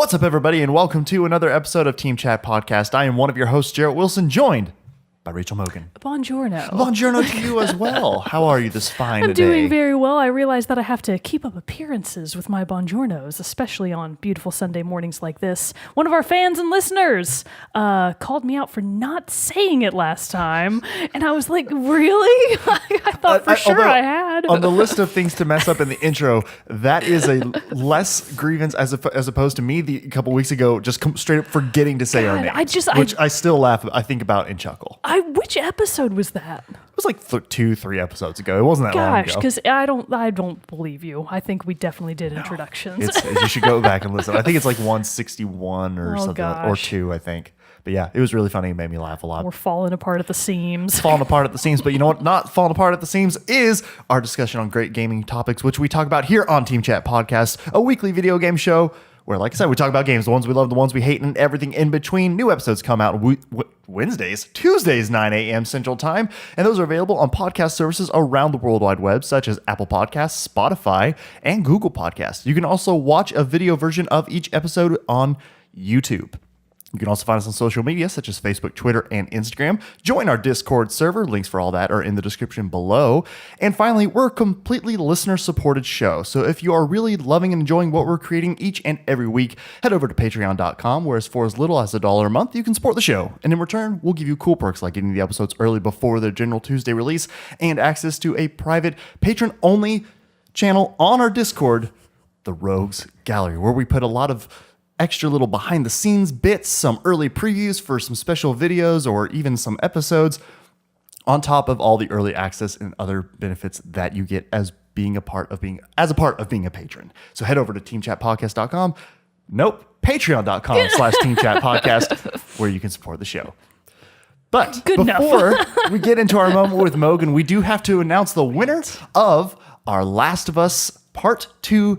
What's up, everybody, and welcome to another episode of Team Chat Podcast. I am one of your hosts, Jarrett Wilson, joined by Rachel Mogan. Buongiorno. Buongiorno to you as well. How are you this fine I'm day? doing very well. I realize that I have to keep up appearances with my buongiornos, especially on beautiful Sunday mornings like this. One of our fans and listeners called me out for not saying it last time, and I was like, really? I thought for sure I had. On the list of things to mess up in the intro, that is a less grievance as opposed to me a couple weeks ago just straight up forgetting to say our names, which I still laugh, I think about and chuckle. Which episode was that? It was like 2-3 episodes ago. It wasn't that long ago. Gosh, because I don't believe you. I think we definitely did introductions. You should go back and listen. I think it's like 161 or something, gosh. or 2, I think. But yeah, it was really funny. It made me laugh a lot. We're falling apart at the seams. Falling apart at the seams. But you know what? Not falling apart at the seams is our discussion on great gaming topics, which we talk about here on Team Chat Podcast, a weekly video game show where, like I said, we talk about games, the ones we love, the ones we hate, and everything in between. New episodes come out Tuesdays, 9 a.m. Central Time, and those are available on podcast services around the World Wide Web, such as Apple Podcasts, Spotify, and Google Podcasts. You can also watch a video version of each episode on YouTube. You can also find us on social media, such as Facebook, Twitter, and Instagram. Join our Discord server. Links for all that are in the description below. And finally, we're a completely listener-supported show. So if you are really loving and enjoying what we're creating each and every week, head over to patreon.com, where for as little as $1 a month, you can support the show. And in return, we'll give you cool perks like getting the episodes early before their general Tuesday release and access to a private patron-only channel on our Discord, the Rogues Gallery, where we put a lot of extra little behind the scenes bits, some early previews for some special videos or even some episodes on top of all the early access and other benefits that you get as a part of being a patron. So head over to teamchatpodcast.com. Nope, patreon.com/teamchatpodcast where you can support the show. But before we get into our moment with Mogan, we do have to announce the winner of our Last of Us Part 2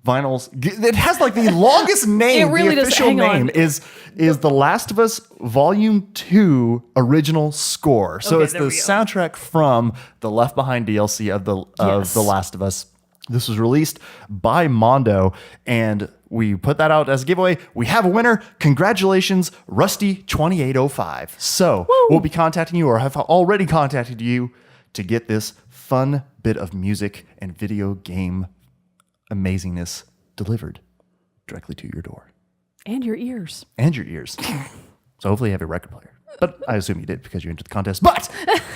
vinyls. It has like the longest name. Really the official name is The Last of Us Volume 2 Original Score. So it's the soundtrack from the Left Behind DLC of The Last of Us. This was released by Mondo, and we put that out as a giveaway. We have a winner. Congratulations, Rusty2805. So we'll be contacting you, or have already contacted you, to get this fun bit of music and video game amazingness delivered directly to your door. And your ears. So hopefully you have a record player. But I assume you did because you entered the contest. But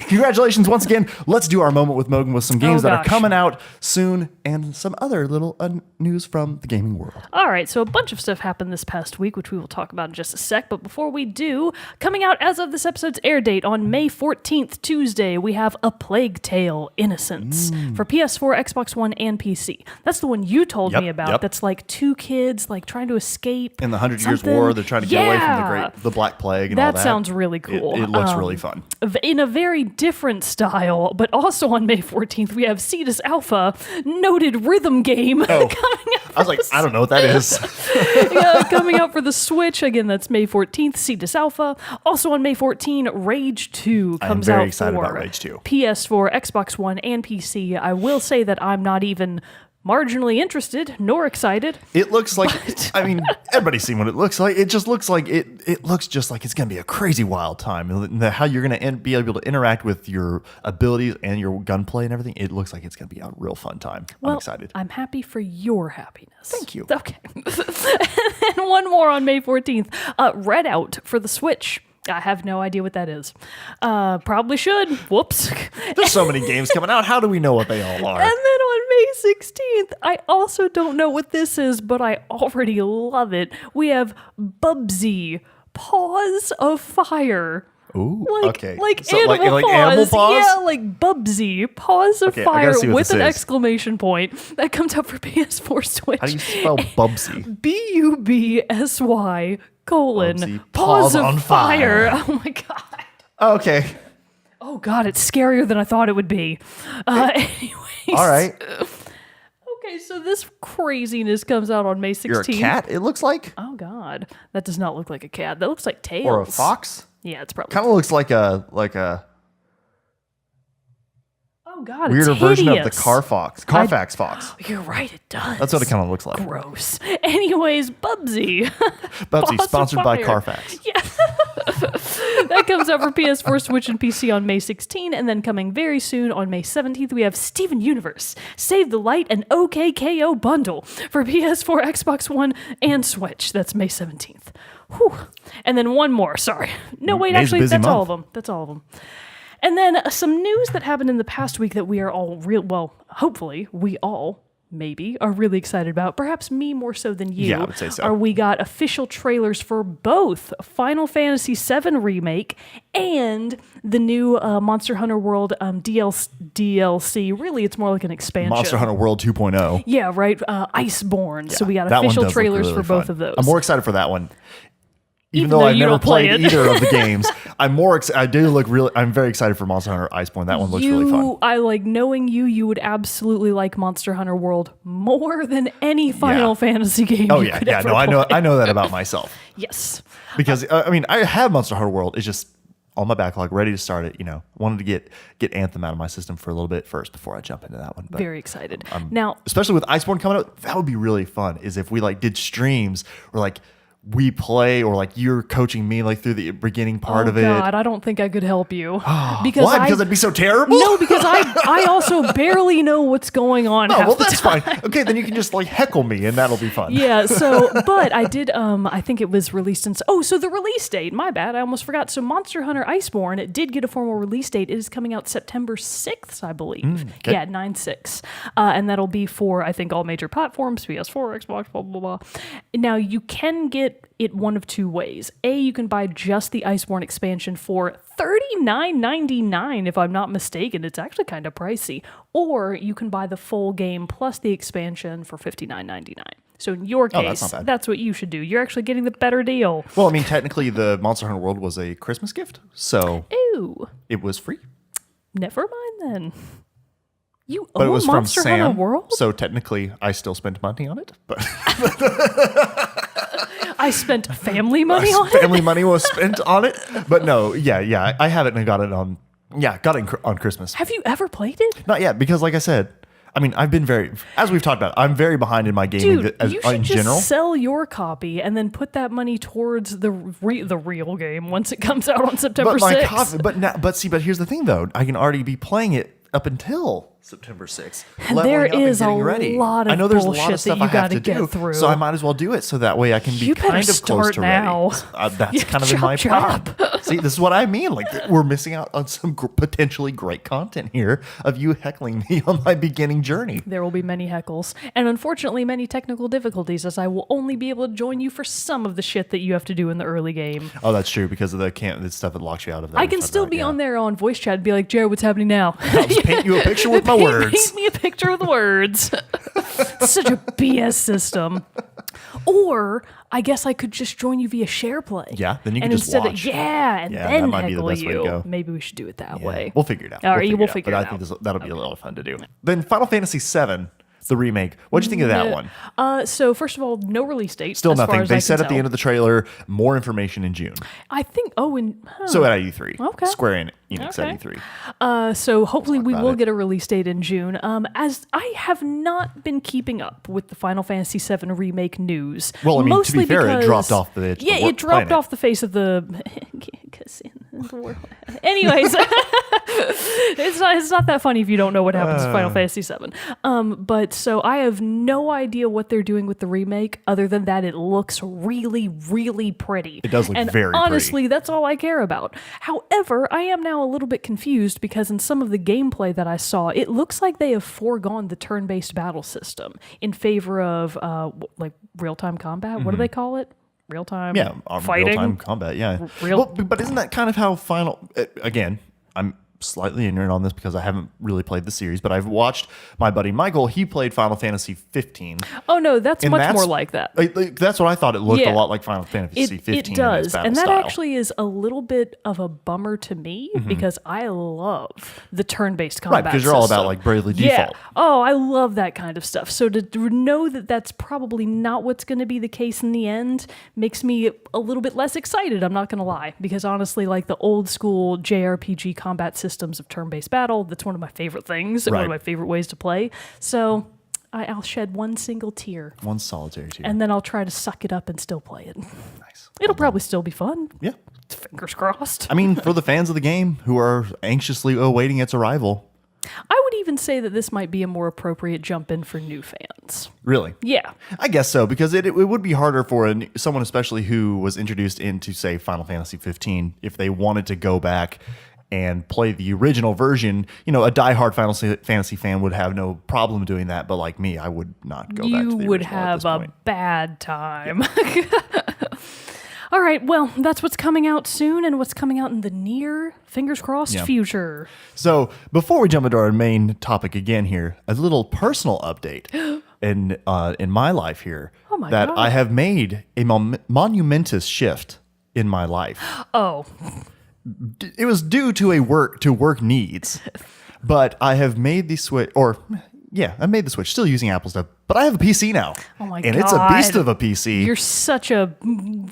congratulations once again. Let's do our moment with Mogan with some games that are coming out soon and some other little news from the gaming world. All right, so a bunch of stuff happened this past week, which we will talk about in just a sec. But before we do, coming out as of this episode's air date on May 14th, Tuesday, we have A Plague Tale: Innocence for PS4, Xbox One, and PC. That's the one you told me about. That's like two kids like trying to escape. In the 100 Years' War, they're trying to get away from the Black Plague and all that. That sounds really cool. It looks really fun. In a very different style, but also on May 14th, we have Cetus Alpha, noted rhythm game, coming out. I was like, I don't know what that is. Coming out for the Switch. Again, that's May 14th, Cetus Alpha. Also on May 14, Rage 2 comes out. I'm very excited about Rage 2. PS4, Xbox One, and PC. I will say that I'm not even marginally interested nor excited. It looks like, I mean, everybody's seen what it looks like. It just looks like it looks just like it's going to be a crazy wild time. How you're going to be able to interact with your abilities and your gunplay and everything. It looks like it's going to be a real fun time. I'm excited. I'm happy for your happiness. Thank you. Okay. And one more on May 14th. Redout for the Switch. I have no idea what that is. Probably should. Whoops. There's so many games coming out. How do we know what they all are? And then on May 16th, I also don't know what this is, but I already love it. We have Bubsy, Paws of Fire. Ooh, okay. Like animal paws. Animal paws? Yeah, like Bubsy, Paws of Fire with an exclamation point. That comes out for PS4 Switch. How do you spell Bubsy? Bubsy, Bubsy, Paws of Fire. Oh my God. Okay. Oh God, it's scarier than I thought it would be. Anyways. All right. Okay, so this craziness comes out on May 16th. You're a cat, it looks like? Oh God, that does not look like a cat. That looks like Tails. Or a fox? Yeah, it's probably... Kind of looks like a... Oh God, weirder it's version of the hideous. Carfax fox. You're right, it does. That's what it kind of looks like. Gross. Anyways, Bubsy. Bubsy, Boss of sponsored by Fire. Carfax. Yeah. That comes out for PS4, Switch, and PC on May 16, and then coming very soon on May 17th, we have Steven Universe, Save the Light, and OKKO bundle for PS4, Xbox One, and Switch. That's May 17th. Whew. And then one more, sorry. No, wait, May's a actually, busy that's all month. of them. That's all of them. And then some news that happened in the past week that we are all hopefully we all maybe are really excited about. Perhaps me more so than you. Yeah, I would say so. We got official trailers for both Final Fantasy VII Remake and the new Monster Hunter World DLC. Really, it's more like an expansion. Monster Hunter World 2.0. Yeah, right. Iceborne. So we got That one official does look trailers really for both fun. of those. I'm more excited for that one. Even though though I've you never don't play played it. either of the games, I'm more excited. I'm very excited for Monster Hunter Iceborne. That one looks really fun. I like knowing you would absolutely like Monster Hunter World more than any Final Fantasy game. Oh you yeah, could yeah. ever No, play. I know that about myself Yes. because I have Monster Hunter World. It's just on my backlog, ready to start it. Wanted to get Anthem out of my system for a little bit first before I jump into that one. But Very excited. Now, especially with Iceborne coming out, that would be really fun. Is if we did streams or we play or you're coaching me through the beginning part of it. God, I don't think I could help you. Why? Because it'd be so terrible? No, because I also barely know what's going on. Oh, half well, the that's time. fine. Okay, then you can just heckle me and that'll be fun. Yeah, but I did, I think it was released so the release date, my bad, I almost forgot. So Monster Hunter Iceborne, it did get a formal release date. It is coming out September 6th, I believe. Okay. Yeah, 9/6. And that'll be for, I think, all major platforms, PS4, Xbox, blah, blah, blah. Now, you can get it one of two ways. A, you can buy just the Iceborne expansion for $39.99, if I'm not mistaken. It's actually kind of pricey. Or you can buy the full game plus the expansion for $59.99. So in your that's case, not bad. that's what you should do. You're actually getting the better deal. Well, technically, the Monster Hunter World was a Christmas gift, so Ooh, it was free. never mind then. You But it own was Monster from Sam, Hunter World? so technically, I still spent money on it. But I spent family money on it? family money was spent on it. But no, yeah, I have it and got it on Christmas. Have you ever played it? Not yet, because like I said, I've been as we've talked about, I'm very behind in my gaming Dude, you should in just general. sell your copy and then put that money towards the real game once it comes out on September But my 6th. copy, but here's the thing though, I can already be playing it up until September 6th. There leveling up and is a getting ready. lot of I know there's a lot bullshit of stuff that you I have gotta to get do, through. so I might as well do it so that way I can be You better kind of close start to now. ready. That's kind of in my Chop, plan. chop. See, this is what I mean. We're missing out on some potentially great content here of you heckling me on my beginning journey. There will be many heckles, and unfortunately many technical difficulties, as I will only be able to join you for some of the shit that you have to do in the early game. Oh, that's true because of the stuff that locks you out of that. I can still be on there on voice chat and be like, Jared, what's happening now? I'll just paint you a picture with my words. Paint me a picture with words. Such a BS system. Or I guess I could just join you via share play. Yeah, then you can and just instead watch. Of, and Yeah, then that might be the heckle best way to you. go. Maybe we should do it that Yeah, way. we'll figure it out. All right, we'll figure But it I think out. that'll be a lot of fun to do. Then Final Fantasy VII, the remake. What'd you think of that one? So first of all, no release date. Still as far nothing. as They I said can at the tell. end of the trailer more information in June. I think. Oh, and So at E3. Okay. Square Enix Okay. at E3. So hopefully we about will it. get a release date in June. As I have not been keeping up with the Final Fantasy VII remake news. Well, to mostly be fair, it because- dropped off the it dropped planet. off the face of the. Anyways, it's not that funny if you don't know what happens in Final Fantasy VII. But so I have no idea what they're doing with the remake, other than that it looks really, really pretty. It does look and very pretty. honestly, that's all I care about. However, I am now a little bit confused because in some of the gameplay that I saw, it looks like they have foregone the turn-based battle system in favor of real-time combat. What do they call it? Real-time fighting? Real-time combat, yeah. Real- But isn't that kind of how again, I'm slightly ignorant on this because I haven't really played the series, but I've watched my buddy Michael. He played Final Fantasy 15. Oh, no, that's And much more like that. That's what I thought. It looked Yeah. a lot like Final Fantasy 15. It does. in its battle And that style. actually is a little bit of a bummer to me because I love the turn-based Right, combat because you're all about system. bravely Yeah. default. Oh, I love that kind of stuff. So to know that that's probably not what's going to be the case in the end makes me a little bit less excited, I'm not going to lie. Because honestly, the old school JRPG combat system systems of turn-based battle. That's one of my favorite things and one of Right. my favorite ways to play. So I'll shed one single tear. One solitary tear. And then I'll try to suck it up and still play it. Nice. It'll probably still be fun. Yeah. Fingers crossed. I mean, for the fans of the game who are anxiously awaiting its arrival. I would even say that this might be a more appropriate jump in for new fans. Really? Yeah. I guess so, because it would be harder for someone, especially who was introduced into, say, Final Fantasy 15, if they wanted to go back and play the original version. You know, a diehard Final Fantasy fan would have no problem doing that, but like me, I would not go back to the You original would at have this a point. bad time. All right, well, that's what's coming out soon and what's coming out in the near, fingers crossed, Yeah. future. So before we jump into our main topic again here, a little personal update in my life here. Oh my that God. I have made a monumentous shift in my life. Oh, It was due to work needs, but I have made the switch. I made the switch. Still using Apple stuff, but I have a PC now. Oh my and it's a beast God. of a PC. you're such a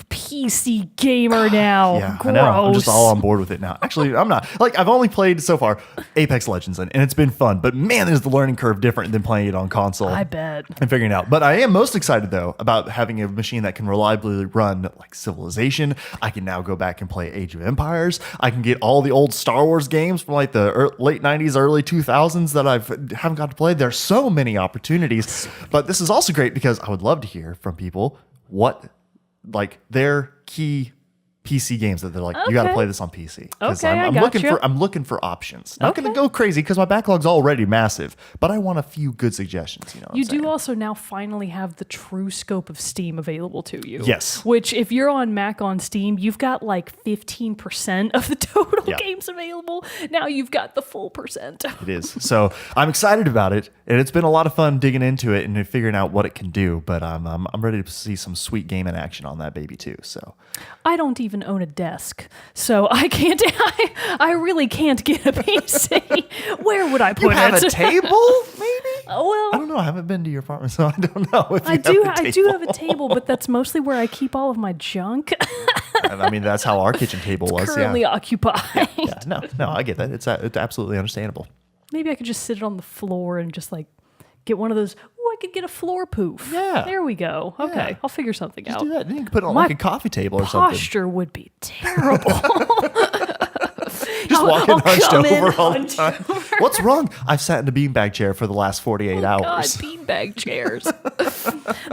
PC gamer now. Yeah, Gross. I know. I'm just all on board with it now. Actually, I'm not. Like, I've only played so far Apex Legends, and it's been fun. But man, is the learning curve different than playing it on console. I bet. And figuring it out. But I am most excited, though, about having a machine that can reliably run like Civilization. I can now go back and play Age of Empires. I can get all the old Star Wars games from like the late 90s, early 2000s that I haven't got to play. There's so many opportunities. But this is also great because I would love to hear from people what like their key PC games that they're like, you got to Okay. play this on PC. 'Cause Okay, I I'm gotcha. looking for options. Not Okay. going to go crazy because my backlog's already massive, but I want a few good suggestions. You know, what You I'm saying? do also now finally have the true scope of Steam available to you. Yes. Which, if you're on Mac on Steam, you've got like 15% of the total Yeah. games available. Now you've got the full percent. It is. So I'm excited about it, and it's been a lot of fun digging into it and figuring out what it can do. But I'm ready to see some sweet gaming action on that baby too. So I don't even own a desk, so I can't. I really can't get a PC. Where would I put you have it? a table, maybe? Well, I don't know. I haven't been to your apartment, so I don't know if you I have do. a I do have a table, but that's mostly where I keep all of my junk. I mean, that's how our kitchen table was. Currently Yeah. occupied. Yeah. No, I get that. It's absolutely understandable. Maybe I could just sit it on the floor and just like get one of those. Oh, I could get a floor poof. Yeah. There we go. Okay, Yeah. I'll figure something out. Do that. Then you can put it on My like a coffee table or something. Posture would be terrible. Just walking I'll hunched come in over all the hunched time. What's wrong? I've sat in a beanbag chair for the last 48 God, hours. beanbag chairs.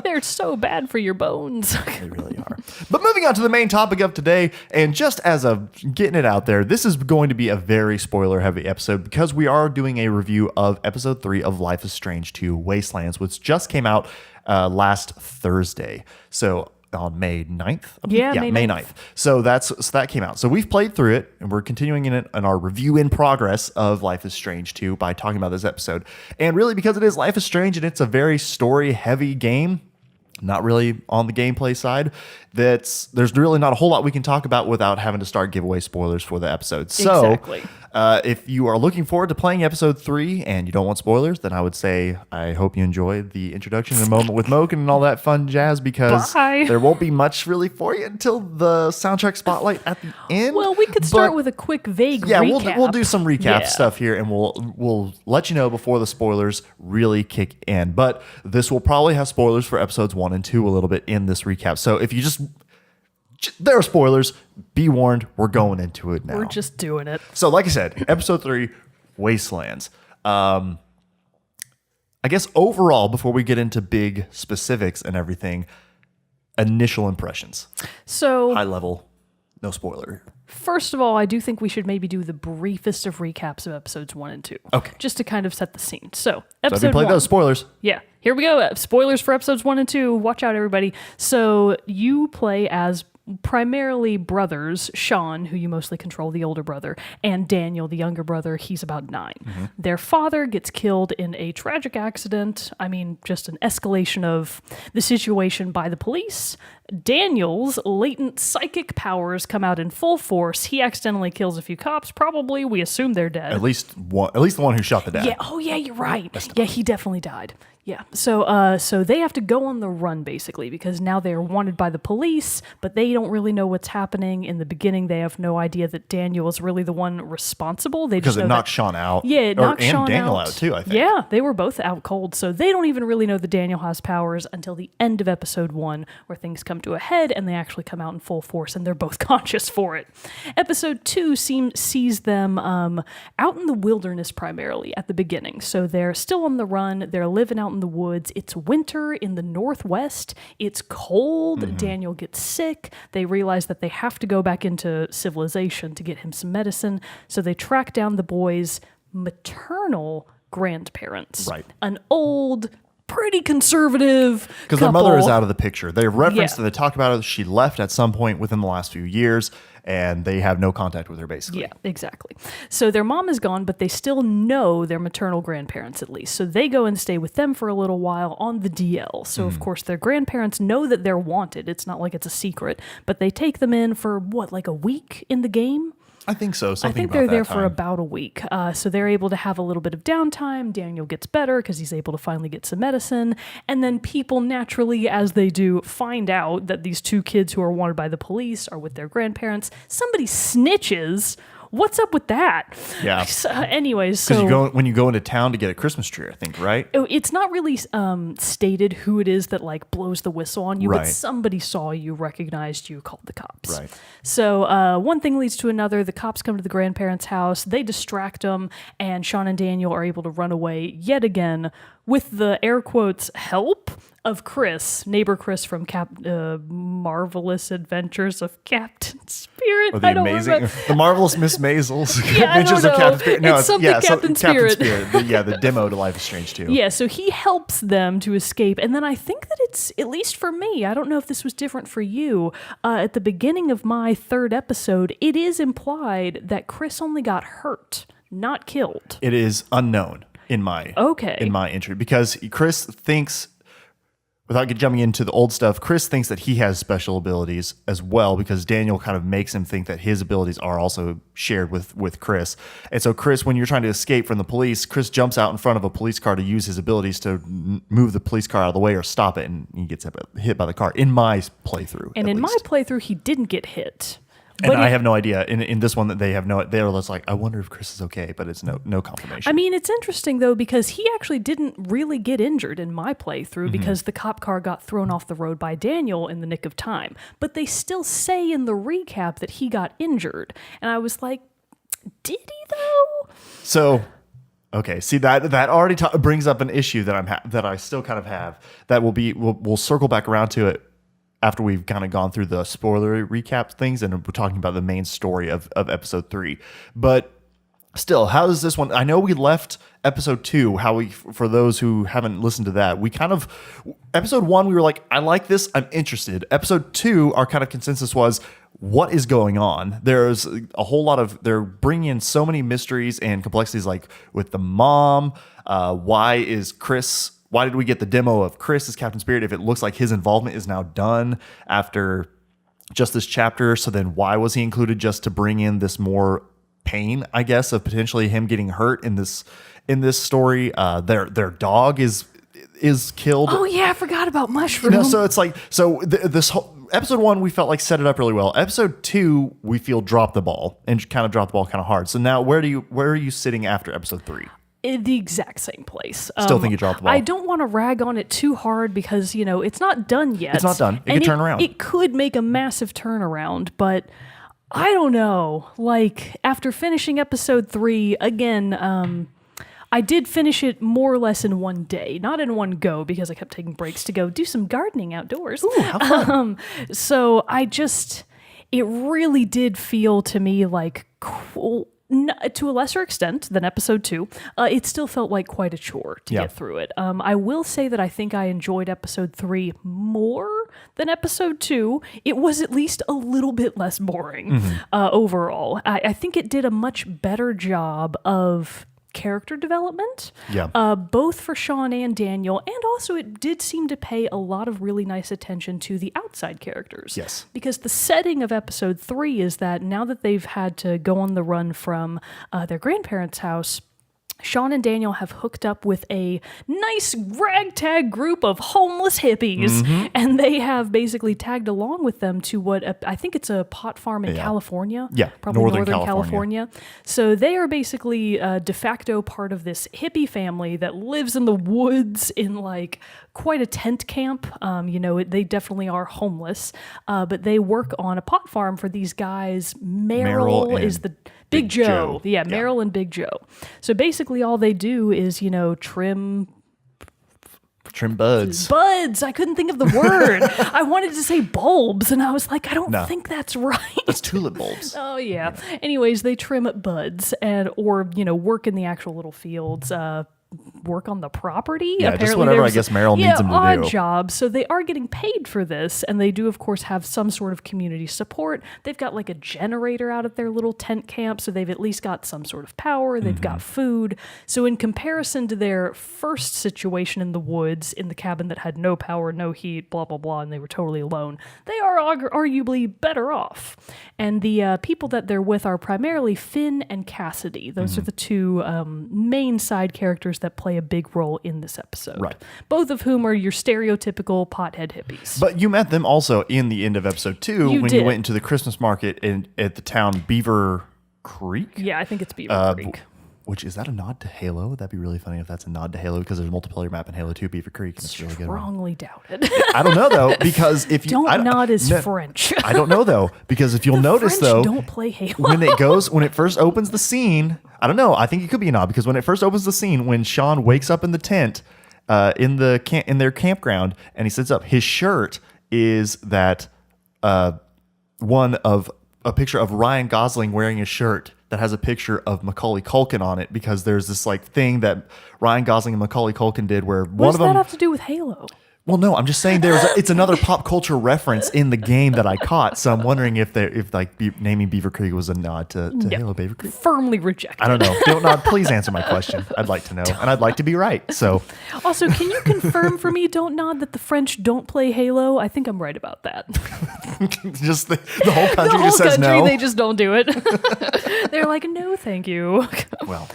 They're so bad for your bones. They really are. But moving on to the main topic of today, and just as of getting it out there, this is going to be a very spoiler-heavy episode because we are doing a review of Episode 3 of Life is Strange 2 Wastelands, which just came out last Thursday. So on May 9th? Yeah, May May 9th. So that came out. So we've played through it, and we're continuing in our review in progress of Life is Strange 2 by talking about this episode. And really, because it is Life is Strange and it's a very story-heavy game, not really on the gameplay side, there's really not a whole lot we can talk about without having to start giveaway spoilers for the episode. So Exactly. if you are looking forward to playing episode 3 and you don't want spoilers, then I would say I hope you enjoy the introduction and a moment with Mogan and all that fun jazz, because Bye. there won't be much really for you until the soundtrack spotlight at the end. Well, we could start But- with a quick vague yeah, recap. we'll do some recap Yeah. stuff here, and we'll let you know before the spoilers really kick in. But this will probably have spoilers for episodes 1 and 2 a little bit in this recap. So if you there are spoilers, be warned, we're going into it now. We're just doing it. So like I said, episode 3, Wastelands. I guess overall, before we get into big specifics and everything, initial impressions, So, high level, no spoiler. first of all, I do think we should maybe do the briefest of recaps of episodes 1 and 2. Okay. Just to kind of set the scene. So, So if episode you played 1. those, spoilers. Yeah, here we go. Spoilers for episodes 1 and 2. Watch out, everybody. So you play as primarily brothers, Sean, who you mostly control, the older brother, and Daniel, the younger brother. He's about 9. Their father gets killed in a tragic accident. I mean, just an escalation of the situation by the police. Daniel's latent psychic powers come out in full force. He accidentally kills a few cops. Probably, we assume they're dead. At least the one who shot the dad. Yeah. Oh, yeah. You're right. Yeah, he definitely died. Yeah. So they have to go on the run basically because now they are wanted by the police, but they don't really know what's happening. In the beginning, they have no idea that Daniel is really the one responsible. They Because just know it knocked that, Sean out. Yeah, it knocked and Sean Daniel out too, I think. Yeah, they were both out cold. So they don't even really know that Daniel has powers until the end of episode 1, where things come to a head and they actually come out in full force and they're both conscious for it. Episode 2 sees them out in the wilderness primarily at the beginning. So they're still on the run. They're living out in the woods. It's winter in the Northwest. It's cold. Mm-hmm. Daniel gets sick. They realize that they have to go back into civilization to get him some medicine. So they track down the boys' maternal grandparents. Right. An old, pretty conservative Because their mother is couple. out of the picture. They referenced Yeah. that they talked about it. She left at some point within the last few years, and they have no contact with her, basically. Yeah, exactly. So their mom is gone, but they still know their maternal grandparents at least. So they go and stay with them for a little while on the DL. So, of course, their grandparents know that they're wanted. It's not like it's a secret, but they take them in for, like a week in the game? I think so. I Something think about they're that there for time. about a week. So they're able to have a little bit of downtime. Daniel gets better because he's able to finally get some medicine. And then people naturally, as they do, find out that these two kids who are wanted by the police are with their grandparents. Somebody snitches. What's up with that? Yeah. So, anyways, Because when you go into town to get a Christmas tree, I think, right? it's not really stated who it is that like blows the whistle on you, Right. but somebody saw you, recognized you, called the cops. Right. So one thing leads to another. The cops come to the grandparents' house. They distract them, and Sean and Daniel are able to run away yet again with the air quotes help of Chris, neighbor Chris from Marvelous Adventures of Captain Spirit. Or the I don't amazing, remember. the marvelous Miss Maisels. Yeah, I Adventures don't of know. Captain Spirit. No, It's something Captain Spirit. The demo to Life is Strange too. Yeah, so he helps them to escape. And then I think that it's, at least for me, I don't know if this was different for you, at the beginning of my 3rd episode, it is implied that Chris only got hurt, not killed. It is unknown in my entry because Chris thinks, without jumping into the old stuff, Chris thinks that he has special abilities as well because Daniel kind of makes him think that his abilities are also shared with Chris. And so Chris, when you're trying to escape from the police, Chris jumps out in front of a police car to use his abilities to move the police car out of the way or stop it, and he gets hit by the car in my playthrough. And in my playthrough, he didn't get hit. And But I have no idea. In this one that they have they're just like, I wonder if Chris is okay, but it's no confirmation. I mean, it's interesting, though, because he actually didn't really get injured in my playthrough because the cop car got thrown off the road by Daniel in the nick of time. But they still say in the recap that he got injured. And I was like, did he, though? So, okay, see that already brings up an issue that I still kind of have. That we'll circle back around to it after we've kind of gone through the spoiler recap things and we're talking about the main story of episode 3. But still, how does this one? I know we left episode 2. For those who haven't listened to that, we kind of episode 1 we were like, I like this, I'm interested. Episode 2, our kind of consensus was, what is going on? There's a whole lot of, they're bringing in so many mysteries and complexities, like with the mom. Why did we get the demo of Chris as Captain Spirit if it looks like his involvement is now done after just this chapter? So then why was he included just to bring in this more pain, I guess, of potentially him getting hurt in this story? Their dog is killed. Oh, yeah, I forgot about Mushroom. No, so it's like, this whole episode 1, we felt like set it up really well. Episode 2, we feel dropped the ball and kind of dropped the ball kind of hard. So now where are you sitting after episode 3? In the exact same place. Still think you dropped the ball. I don't want to rag on it too hard because, it's not done yet. It's not done. It could turn around. It could make a massive turnaround, but I don't know. Like, after finishing episode 3, again, I did finish it more or less in one day. Not in one go because I kept taking breaks to go do some gardening outdoors. Ooh, how fun. So it really did feel to me like cool. To a lesser extent than episode 2, it still felt like quite a chore to get through it. I will say that I think I enjoyed episode 3 more than episode 2. It was at least a little bit less boring overall. I think it did a much better job of character development. Yeah. Both for Sean and Daniel, and also it did seem to pay a lot of really nice attention to the outside characters. Yes. Because the setting of episode 3 is that now that they've had to go on the run from their grandparents' house, Sean and Daniel have hooked up with a nice ragtag group of homeless hippies, and they have basically tagged along with them to what I think it's a pot farm in California. Yeah, probably Northern Northern California. California. So they are basically de facto part of this hippie family that lives in the woods in like quite a tent camp. They definitely are homeless, but they work on a pot farm for these guys. Meryl is the Big Joe. Yeah, Meryl and Big Joe. So basically all they do is, trim buds. Buds. I couldn't think of the word. I wanted to say bulbs, and I was like, I don't think that's right. That's tulip bulbs. Oh, yeah. Anyways, they trim buds or work in the actual little fields, work on the property. Yeah, Apparently just whatever I guess Meryl needs them to odd do. Job. So they are getting paid for this, and they do, of course, have some sort of community support. They've got like a generator out at their little tent camp, so they've at least got some sort of power. They've got food. So in comparison to their first situation in the woods, in the cabin that had no power, no heat, blah, blah, blah, and they were totally alone, they are arguably better off. And the people that they're with are primarily Finn and Cassidy. Those are the two main side characters that play a big role in this episode. Right. Both of whom are your stereotypical pothead hippies. But you met them also in the end of episode 2 You when did. you went into the Christmas market at the town Beaver Creek. Yeah, I think it's Beaver Creek. Which, is that a nod to Halo? That'd be really funny if that's a nod to Halo, because there's a multiplayer map in Halo 2, Beaver Creek, and it's a really good one. Strongly doubted. I don't know, though, because if you... Don't nod is French. I don't know, though, because if you'll notice, French though... don't play Halo. when it first opens the scene... I don't know, I think it could be a nod, because when it first opens the scene, when Sean wakes up in the tent, in their campground, and he sits up, his shirt is that one of a picture of Ryan Gosling wearing a shirt that has a picture of Macaulay Culkin on it, because there's this like thing that Ryan Gosling and Macaulay Culkin did where What one does of them... that have to do with Halo? Well, no, I'm just saying it's another pop culture reference in the game that I caught. So I'm wondering if naming Beaver Creek was a nod to Halo Beaver Creek. Firmly rejected. I don't know. Don't nod. Please answer my question. I'd like to know, and I'd like to be right. So, Also, can you confirm for me, Don't Nod, that the French don't play Halo? I think I'm right about that. just the whole country The whole just says country, no. they just don't do it. They're like, no, thank you. Well,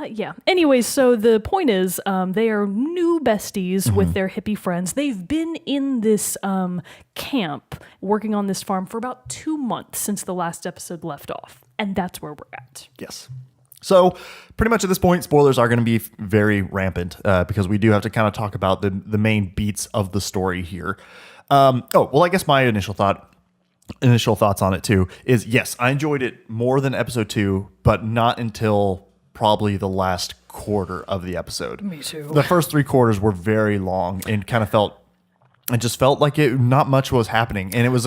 Yeah. Anyways, so the point is, they are new besties with their hippie friends. They've been in this camp working on this farm for about 2 months since the last episode left off. And that's where we're at. yes. So pretty much at this point, spoilers are going to be very rampant because we do have to kind of talk about the main beats of the story here. I guess my initial thoughts on it too is, yes, I enjoyed it more than episode 2, but not until probably the last quarter of the episode. Me too. The first 3 quarters were very long and kind of just felt like not much was happening, and it was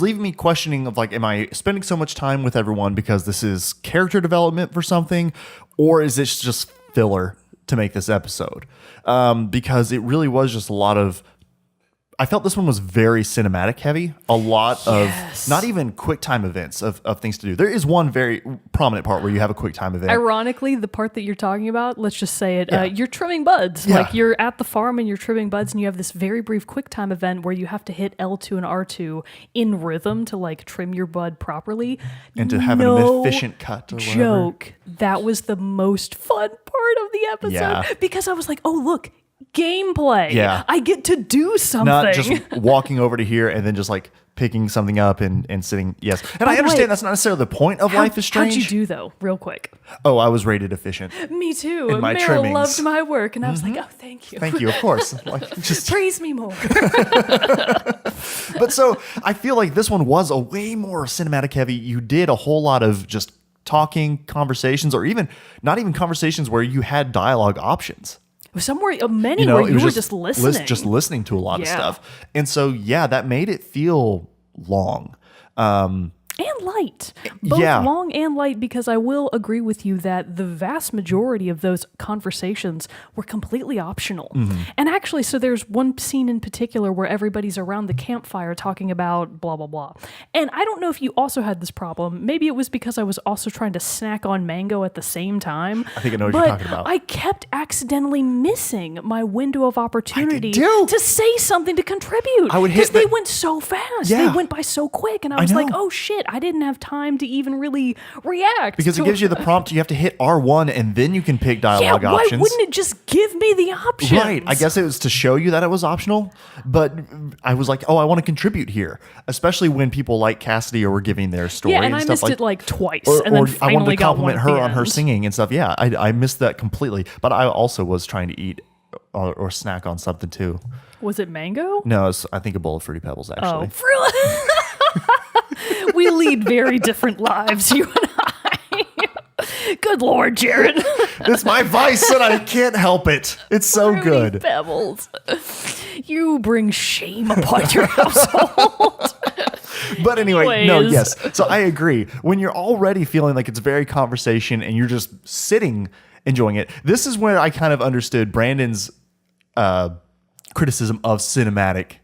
leaving me questioning of like, am I spending so much time with everyone because this is character development for something, or is this just filler to make this episode? Because it really was just a lot of... I felt this one was very cinematic heavy. A lot of not even quick time events of things to do. There is one very prominent part where you have a quick time event. Ironically, the part that you're talking about, let's just say it, you're trimming buds. Yeah. Like you're at the farm and you're trimming buds, and you have this very brief quick time event where you have to hit L2 and R2 in rhythm to like trim your bud properly. And to have an efficient cut or whatever. Joke. That was the most fun part of the episode because I was like, oh, look, gameplay. Yeah. I get to do something. Not just walking over to here and then just like picking something up and sitting. Yes. And By I the understand way, that's not necessarily the point of Life is Strange. How'd you do though? Real quick. Oh, I was rated efficient. Me too. In my Meryl trimmings. loved my work, and I was like, oh, thank you. Thank you, of course. Like, just... Praise me more. But so I feel like this one was a way more cinematic heavy. You did a whole lot of just talking, conversations, or even not even conversations where you had dialogue options. Many where you were just listening. Just listening to a lot of Yeah. stuff. And so, that made it feel long. And light. Both long and light, because I will agree with you that the vast majority of those conversations were completely optional. And actually, so there's one scene in particular where everybody's around the campfire talking about blah, blah, blah. And I don't know if you also had this problem. Maybe it was because I was also trying to snack on mango at the same time. I think I know what you're talking about. I kept accidentally missing my window of opportunity to say something to contribute. Because they went so fast. They went by so quick. And I was like, oh shit, I didn't have time to even really react. Because it gives you the prompt, you have to hit R1 and then you can pick dialogue options. Why wouldn't it just give me the options? Right. I guess it was to show you that it was optional. But I was like, oh, I want to contribute here. Especially when people like Cassidy or were giving their story and I stuff missed like it like twice. Or and then finally I wanted to got compliment one her on her end. singing and stuff. Yeah, I missed that completely. But I also was trying to eat or snack on something too. Was it mango? No, I think a bowl of Fruity Pebbles, actually. Oh, we lead very different lives, you and I. Good Lord, Jared. It's my vice and I can't help it. It's so Fruity good. Pebbles. You bring shame upon your household. But anyway, no, Anyways. yes. So I agree. When you're already feeling like it's very conversation and you're just sitting enjoying it, this is where I kind of understood Brandon's criticism of cinematic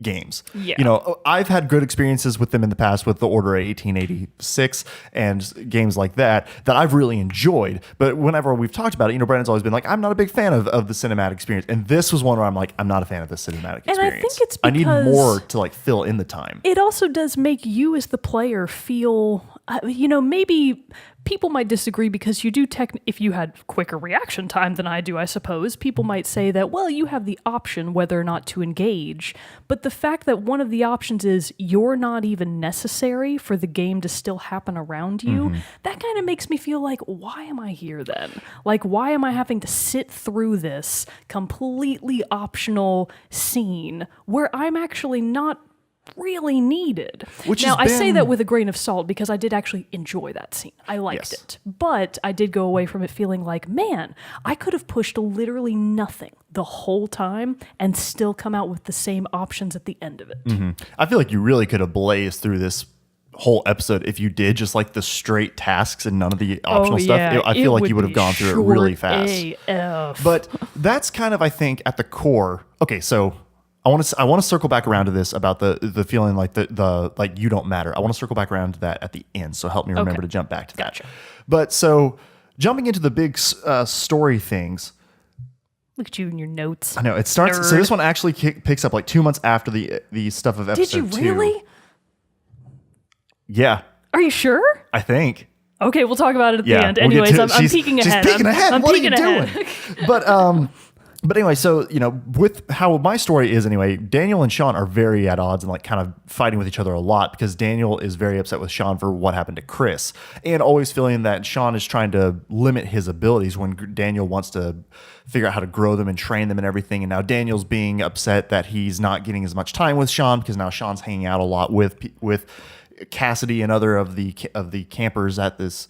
games. Yeah. You know, I've had good experiences with them in the past with the Order 1886 and games like that I've really enjoyed. But whenever we've talked about it, you know, Brandon's always been like, I'm not a big fan of the cinematic experience. And this was one where I'm like, I'm not a fan of the cinematic experience. And I think it's I need because more to like fill in the time. it also does make you as the player feel, maybe people might disagree because you do if you had quicker reaction time than I do, I suppose, people might say that, well, you have the option whether or not to engage. But the fact that one of the options is you're not even necessary for the game to still happen around you, that kind of makes me feel like, why am I here then? Like, why am I having to sit through this completely optional scene where I'm actually not really needed? I say that with a grain of salt because I did actually enjoy that scene. I liked it. But I did go away from it feeling like, man, I could have pushed literally nothing the whole time and still come out with the same options at the end of it. I feel like you really could have blazed through this whole episode if you did just like the straight tasks and none of the optional stuff. I feel like you would have gone through it really fast. AF. But that's kind of, I think, at the core. Okay, so I want to circle back around to this about the feeling like the like you don't matter. I want to circle back around to that at the end. So help me remember to jump back to that. But so jumping into the big story things. Look at you and your notes. I know it starts. Nerd. So this one actually picks up like 2 months after the stuff of episode 2. Did you really? Yeah. Are you sure? I think. Okay, we'll talk about it at the end. We'll Anyways, I'm she's peeking ahead. She's peeking ahead. I'm What peeking are you ahead. doing? But anyway, so, you know, with how my story is anyway, Daniel and Sean are very at odds and like kind of fighting with each other a lot because Daniel is very upset with Sean for what happened to Chris and always feeling that Sean is trying to limit his abilities when Daniel wants to figure out how to grow them and train them and everything. And now Daniel's being upset that he's not getting as much time with Sean because now Sean's hanging out a lot with Cassidy and other of the campers at this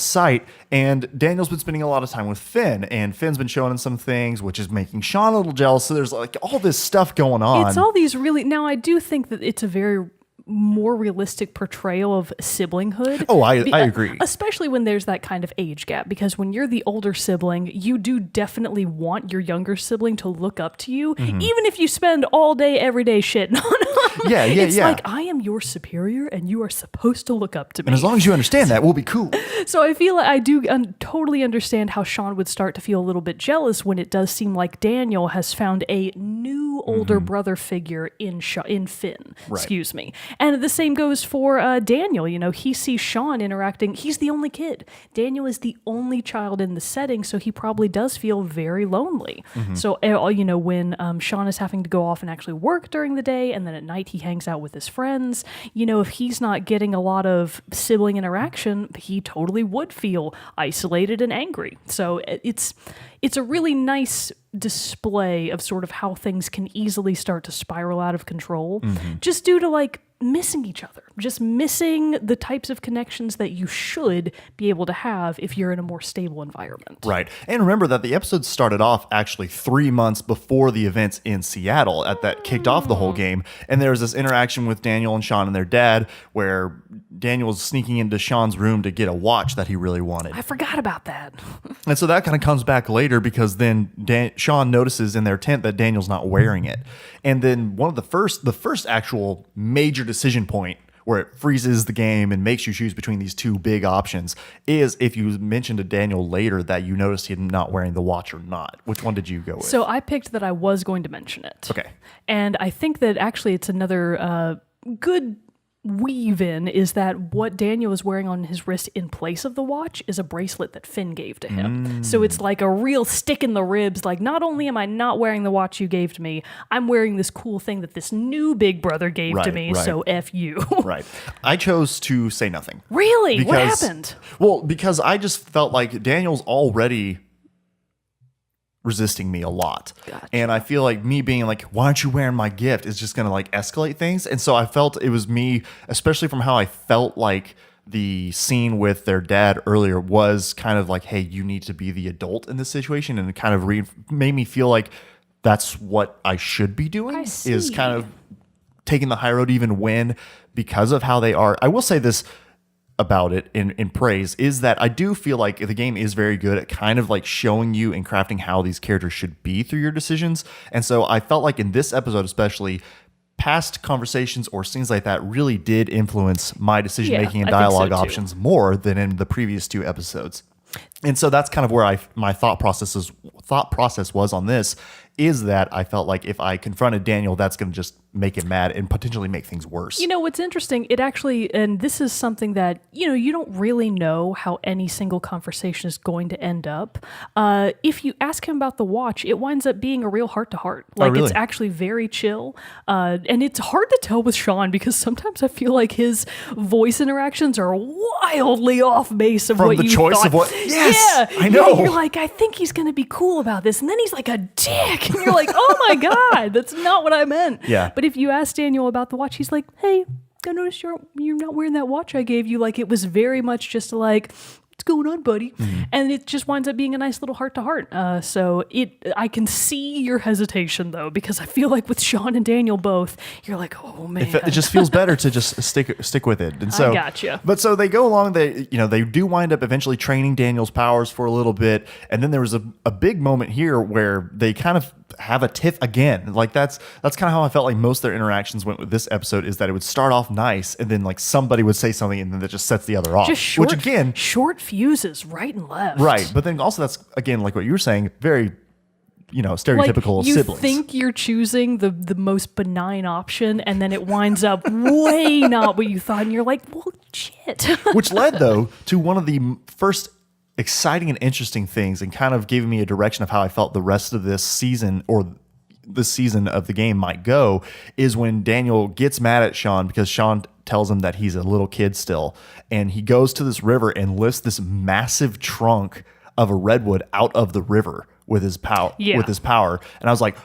site, and Daniel's been spending a lot of time with Finn, and Finn's been showing him some things, which is making Sean a little jealous. So there's like all this stuff going on. It's all these really. Now I do think that it's a very more realistic portrayal of siblinghood. Oh, I agree. Especially when there's that kind of age gap, because when you're the older sibling, you do definitely want your younger sibling to look up to you, even if you spend all day, every day shitting on them. It's like, I am your superior and you are supposed to look up to me. And as long as you understand that, we'll be cool. So I feel like I do totally understand how Sean would start to feel a little bit jealous when it does seem like Daniel has found a new older brother figure in Finn. Right. Excuse me. And the same goes for Daniel. You know, he sees Sean interacting. He's the only kid. Daniel is the only child in the setting, so he probably does feel very lonely. So, you know, when Sean is having to go off and actually work during the day, and then at night he hangs out with his friends, you know, if he's not getting a lot of sibling interaction, he totally would feel isolated and angry. So it's a really nice display of sort of how things can easily start to spiral out of control just due to like missing each other, just missing the types of connections that you should be able to have if you're in a more stable environment. Right. And remember that the episode started off actually 3 months before the events in Seattle that kicked off the whole game. And there was this interaction with Daniel and Sean and their dad where Daniel was sneaking into Sean's room to get a watch that he really wanted. I forgot about that. And so that kind of comes back later because then Sean notices in their tent that Daniel's not wearing it. And then one of the first actual major decision point where it freezes the game and makes you choose between these two big options is if you mention to Daniel later that you noticed him not wearing the watch or not. Which one did you go with? So I picked that I was going to mention it. Okay. And I think that actually it's another good weave in is that what Daniel is wearing on his wrist in place of the watch is a bracelet that Finn gave to him. So it's like a real stick in the ribs. Like, not only am I not wearing the watch you gave to me, I'm wearing this cool thing that this new big brother gave to me. Right. So F you. Right. I chose to say nothing. Really? What happened? Well, because I just felt like Daniel's already resisting me a lot. Gotcha. And I feel like me being like, why aren't you wearing my gift is just going to like escalate things. And so I felt it was me, especially from how I felt like the scene with their dad earlier was kind of like, hey, you need to be the adult in this situation. And it kind of made me feel like that's what I should be doing is kind of taking the high road even when, because of how they are. I will say this about it in praise is that I do feel like the game is very good at kind of like showing you and crafting how these characters should be through your decisions. And so I felt like in this episode, especially, past conversations or scenes like that really did influence my decision making and dialogue options more than in the previous two episodes. And so that's kind of where my thought process was on this, is that I felt like if I confronted Daniel, that's going to just make him mad and potentially make things worse. You know, what's interesting, it actually, and this is something that, you know, you don't really know how any single conversation is going to end up. If you ask him about the watch, it winds up being a real heart-to-heart. Like, It's actually very chill. And it's hard to tell with Sean because sometimes I feel like his voice interactions are wildly off base of what you thought. From the choice of what... Yes, I know. Yeah, you're like, I think he's going to be cool about this. And then he's like a dick. And you're like, oh my God, that's not what I meant. Yeah. But if you ask Daniel about the watch, he's like, hey, I noticed you're not wearing that watch I gave you. Like, it was very much just like, what's going on, buddy? Mm-hmm. And it just winds up being a nice little heart-to-heart. So I can see your hesitation, though, because I feel like with Sean and Daniel both, you're like, oh, man. It just feels better to just stick with it. And so, I gotcha. But so they go along, they do wind up eventually training Daniel's powers for a little bit. And then there was a big moment here where they kind of have a tiff again. Like that's kind of how I felt like most of their interactions went with this episode, is that it would start off nice and then like somebody would say something and then that just sets the other off. Just short fuses right and left. Right. But then also that's, again, like what you were saying, very, stereotypical like siblings. You think you're choosing the most benign option and then it winds up way not what you thought. And you're like, well, shit. Which led, though, to one of the first exciting and interesting things and kind of gave me a direction of how I felt the rest of this season or the season of the game might go, is when Daniel gets mad at Sean because Sean tells him that he's a little kid still. And he goes to this river and lifts this massive trunk of a redwood out of the river with his power. And I was like,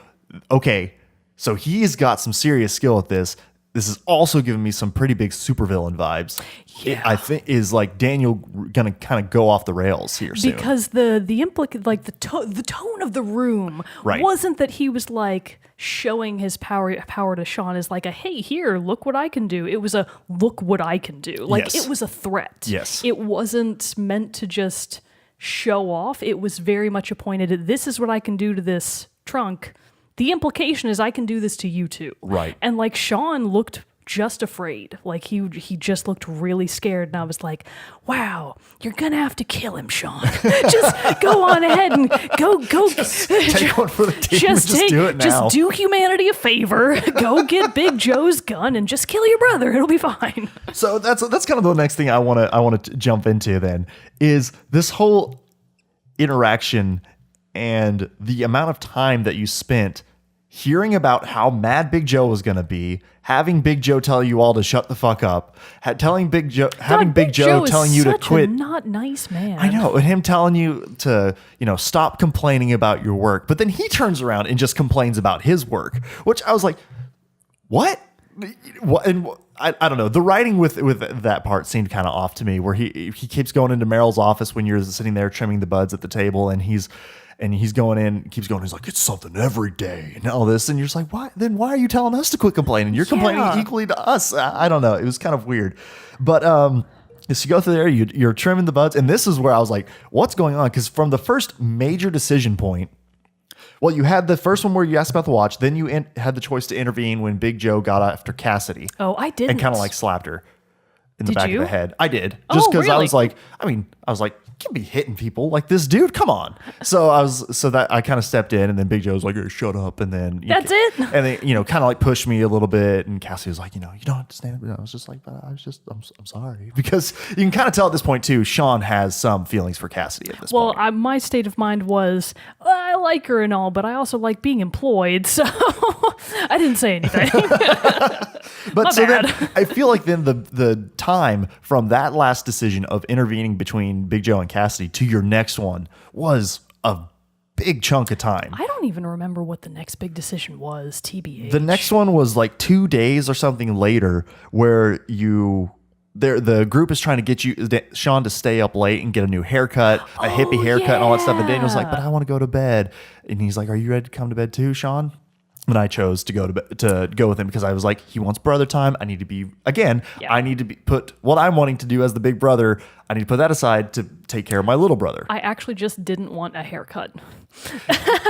okay, so he's got some serious skill at this. This is also giving me some pretty big supervillain vibes. Yeah. I think is like Daniel gonna kind of go off the rails here soon. Because the tone of the room wasn't that he was like showing his power to Sean as like a, hey, here, look what I can do. It was a look what I can do. Like It was a threat. Yes. It wasn't meant to just show off. It was very much a pointed at, this is what I can do to this trunk. The implication is I can do this to you too. Right. And like Sean looked just afraid. Like he just looked really scared. And I was like, wow, you're going to have to kill him, Sean. Just go on ahead and go. Take one for the team. Just do it now. Just do humanity a favor. Go get Big Joe's gun and just kill your brother. It'll be fine. So that's kind of the next thing I want to jump into then, is this whole interaction and the amount of time that you spent hearing about how mad Big Joe was going to be, having Big Joe tell you all to shut the fuck up, having Big Joe telling you to quit. Not nice man. I know, and him telling you to, stop complaining about your work. But then he turns around and just complains about his work, which I was like, what? And I don't know. The writing with that part seemed kind of off to me, where he keeps going into Meryl's office when you're sitting there trimming the buds at the table, and he's going in, keeps going. He's like, it's something every day and all this. And you're just like, why? Then why are you telling us to quit complaining? You're complaining equally to us. I don't know. It was kind of weird. But as you go through there, you're trimming the buds. And this is where I was like, what's going on? Because from the first major decision point, well, you had the first one where you asked about the watch. Then you had the choice to intervene when Big Joe got after Cassidy. Oh, I didn't. And kind of like slapped her in the back of the head. I did. Oh, Just because really? I was like, you can't be hitting people like this dude. Come on. So I kind of stepped in, and then Big Joe was like, hey, shut up. And then that's it. And then, kind of like pushed me a little bit. And Cassie was like, you don't understand. I was just like, I'm sorry. Because you can kind of tell at this point too, Sean has some feelings for Cassidy at this point. Well, my state of mind was, I like her and all, but I also like being employed. So I didn't say anything. But then I feel like then the time from that last decision of intervening between Big Joe and Cassidy to your next one was a big chunk of time. I don't even remember what the next big decision was, TBH. The next one was like 2 days or something later, where the group is trying to get Sean to stay up late and get a new haircut, a hippie haircut and all that stuff. And Daniel's like, but I want to go to bed. And he's like, are you ready to come to bed too, Sean? And I chose to go with him because I was like, he wants brother time. I need to be put what I'm wanting to do as the big brother. I need to put that aside to take care of my little brother. I actually just didn't want a haircut.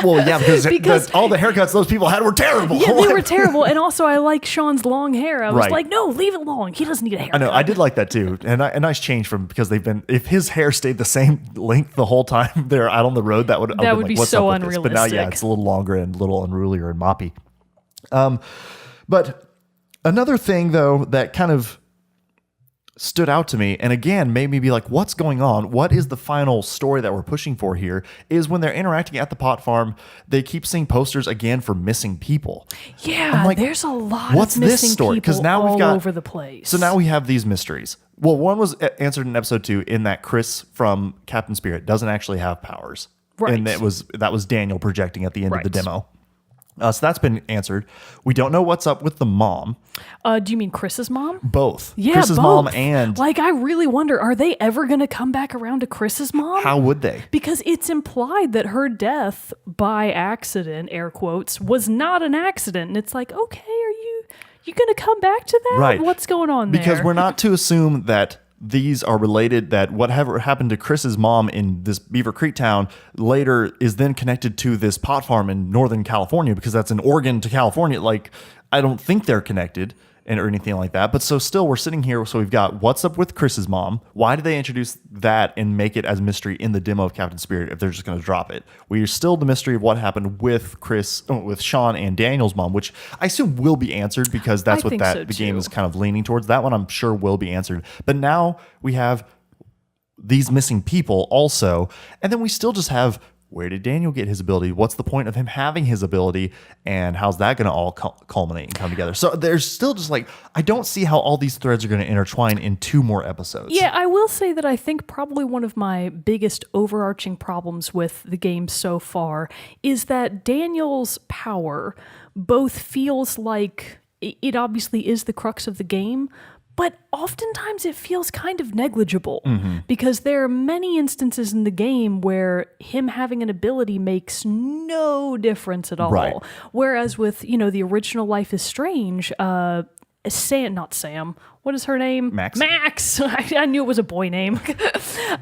Well, yeah, because all the haircuts those people had were terrible. Yeah, they were terrible. And also, I like Sean's long hair. I was Right. like, no, leave it long. He doesn't need a haircut. I know. I did like that too. And a nice change because if his hair stayed the same length the whole time they're out on the road, that would be what's so up with this? But now, unrealistic. it's a little longer and a little unrulier and moppy. But another thing though that kind of stood out to me, and again made me be like, what's going on? What is the final story that we're pushing for here? Is when they're interacting at the pot farm, they keep seeing posters again for missing people. Yeah, like, there's a lot what's of missing this story? people now all over the place. So now we have these mysteries. Well, one was answered in episode 2 in that Chris from Captain Spirit doesn't actually have powers. Right. And that was Daniel projecting at the end of the Right. demo. So that's been answered. We don't know what's up with the mom. Do you mean Chris's mom? Both. Yeah, Chris's both. mom and... Like, I really wonder, are they ever going to come back around to Chris's mom? How would they? Because it's implied that her death by accident, air quotes, was not an accident. And it's like, okay, are you going to come back to that? Right. What's going on there? Because we're not to assume that these are related, that whatever happened to Chris's mom in this Beaver Creek town later is then connected to this pot farm in Northern California, because that's in Oregon to California. Like, I don't think they're connected or anything like that. But so still we're sitting here. So we've got what's up with Chris's mom. Why did they introduce that and make it as mystery in the demo of Captain Spirit if they're just going to drop it? We're still the mystery of what happened with with Sean and Daniel's mom, which I assume will be answered, because that's what the game is kind of leaning towards. That one I'm sure will be answered. But now we have these missing people also. And then we still just have, where did Daniel get his ability? What's the point of him having his ability? And how's that going to all culminate and come together? So there's still just like, I don't see how all these threads are going to intertwine in 2 more episodes. Yeah, I will say that I think probably one of my biggest overarching problems with the game so far is that Daniel's power both feels like it obviously is the crux of the game, but oftentimes it feels kind of negligible, because there are many instances in the game where him having an ability makes no difference at all. Right. Whereas with, the original Life is Strange, not Sam. What is her name? Max. Max. I knew it was a boy name.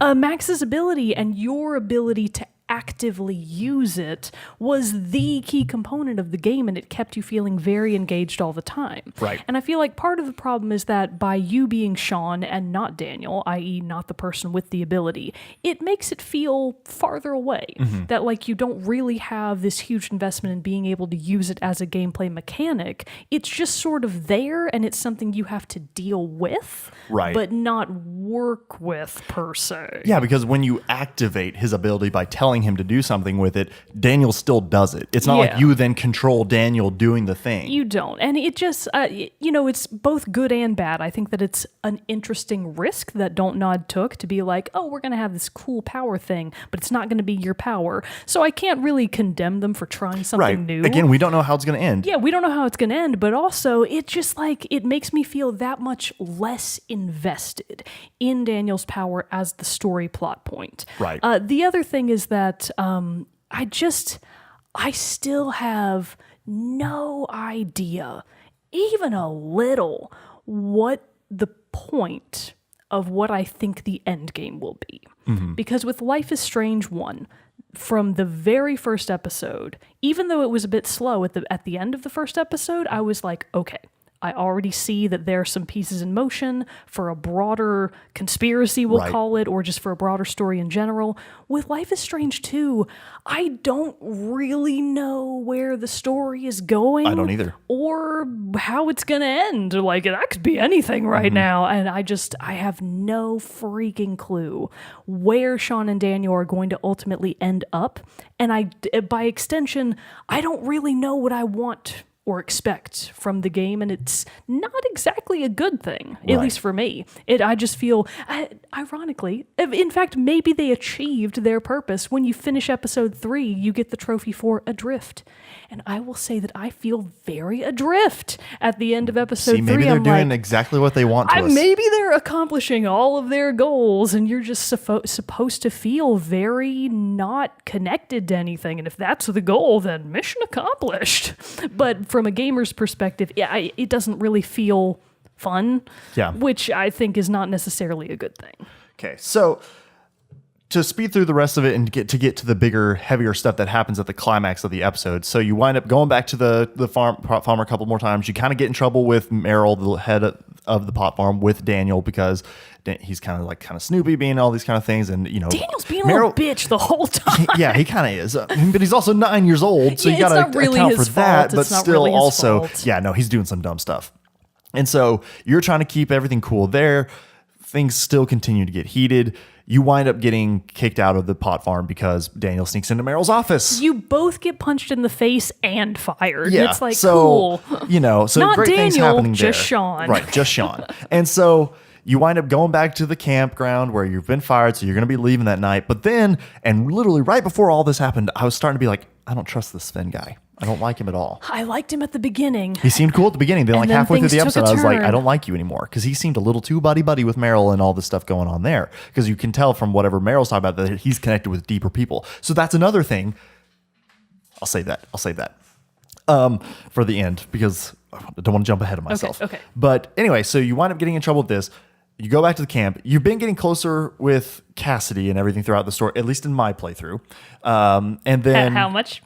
Max's ability and your ability to actively use it was the key component of the game, and it kept you feeling very engaged all the time. Right. And I feel like part of the problem is that by you being Sean and not Daniel, i.e. not the person with the ability, it makes it feel farther away. That like you don't really have this huge investment in being able to use it as a gameplay mechanic. It's just sort of there, and it's something you have to deal with, Right. but not work with per se. Yeah, because when you activate his ability by telling telling him to do something with it, Daniel still does it. It's not like you then control Daniel doing the thing. You don't. And it just, it's both good and bad. I think that it's an interesting risk that Don't Nod took to be like, oh, we're going to have this cool power thing, but it's not going to be your power. So I can't really condemn them for trying something new. Again, we don't know how it's going to end. Yeah, we don't know how it's going to end, but also it just it makes me feel that much less invested in Daniel's power as the story plot point. Right. The other thing is that I still have no idea, even a little, what the point of what I think the end game will be. Mm-hmm. Because with Life is Strange 1, from the very first episode, even though it was a bit slow at the end of the first episode, I was like, okay, I already see that there are some pieces in motion for a broader conspiracy, we'll call it, or just for a broader story in general. With Life is Strange 2, I don't really know where the story is going. I don't either. Or how it's going to end. Like, that could be anything right now. And I have no freaking clue where Sean and Daniel are going to ultimately end up. And by extension, I don't really know what I want or expect from the game, and it's not exactly a good thing, at least for me. I just feel, ironically, in fact, maybe they achieved their purpose. When you finish episode 3, you get the trophy for Adrift. And I will say that I feel very adrift at the end of episode 3. Maybe they're doing exactly what they want to us. Maybe they're accomplishing all of their goals, and you're just supposed to feel very not connected to anything. And if that's the goal, then mission accomplished. But from a gamer's perspective, it doesn't really feel fun, which I think is not necessarily a good thing. Okay, so to speed through the rest of it and get to the bigger, heavier stuff that happens at the climax of the episode. So you wind up going back to the farmer a couple more times. You kind of get in trouble with Meryl, the head of the pot farm, with Daniel, because he's kind of Snoopy, being all these kind of things. And, Daniel's being a little bitch the whole time. He kind of is. But he's also 9 years old, so you got to account for that. But still also, he's doing some dumb stuff. And so you're trying to keep everything cool there. Things still continue to get heated. You wind up getting kicked out of the pot farm because Daniel sneaks into Meryl's office. You both get punched in the face and fired. Yeah, it's cool. So not great Daniel, things happening just there. Sean. Right, just Sean. And so you wind up going back to the campground where you've been fired, so you're going to be leaving that night. But then, and literally right before all this happened, I was starting to be like, I don't trust this Sven guy. I don't like him at all. I liked him at the beginning. He seemed cool at the beginning. Then halfway through the episode, I was like, I don't like you anymore. Because he seemed a little too buddy-buddy with Meryl and all this stuff going on there. Because you can tell from whatever Meryl's talking about that he's connected with deeper people. So that's another thing. I'll save that for the end, because I don't want to jump ahead of myself. Okay. But anyway, so you wind up getting in trouble with this. You go back to the camp. You've been getting closer with Cassidy and everything throughout the story, at least in my playthrough. And then How much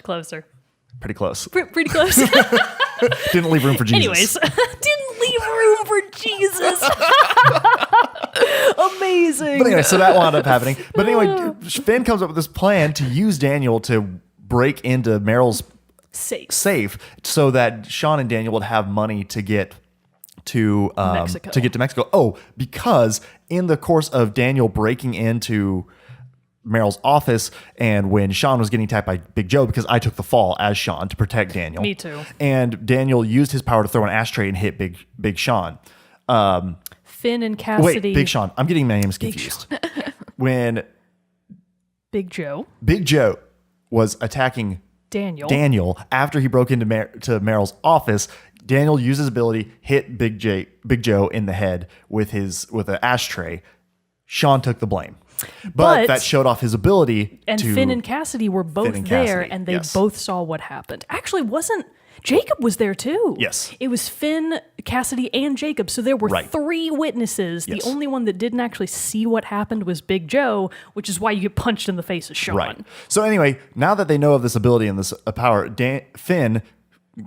closer? Pretty close. Pretty close. Didn't leave room for Jesus. Anyways, didn't leave room for Jesus. Amazing. But anyway, so that wound up happening. But anyway, Finn comes up with this plan to use Daniel to break into Meryl's safe so that Sean and Daniel would have money to get to Mexico. Oh, because in the course of Daniel breaking into Meryl's office, and when Sean was getting attacked by Big Joe, because I took the fall as Sean to protect Daniel. Me too. And Daniel used his power to throw an ashtray and hit Big Sean. Finn and Cassidy. Wait, Big Sean. I'm getting my names confused. When Big Joe was attacking Daniel after he broke into Meryl's office, Daniel used his ability, hit Big Joe in the head with an ashtray. Sean took the blame. But that showed off his ability. And Finn and Cassidy were both there, and they both saw what happened. Actually, Jacob was there too. Yes. It was Finn, Cassidy, and Jacob. So there were 3 witnesses. Yes. The only one that didn't actually see what happened was Big Joe, which is why you get punched in the face as Sean. Right. So anyway, now that they know of this ability and this power, Finn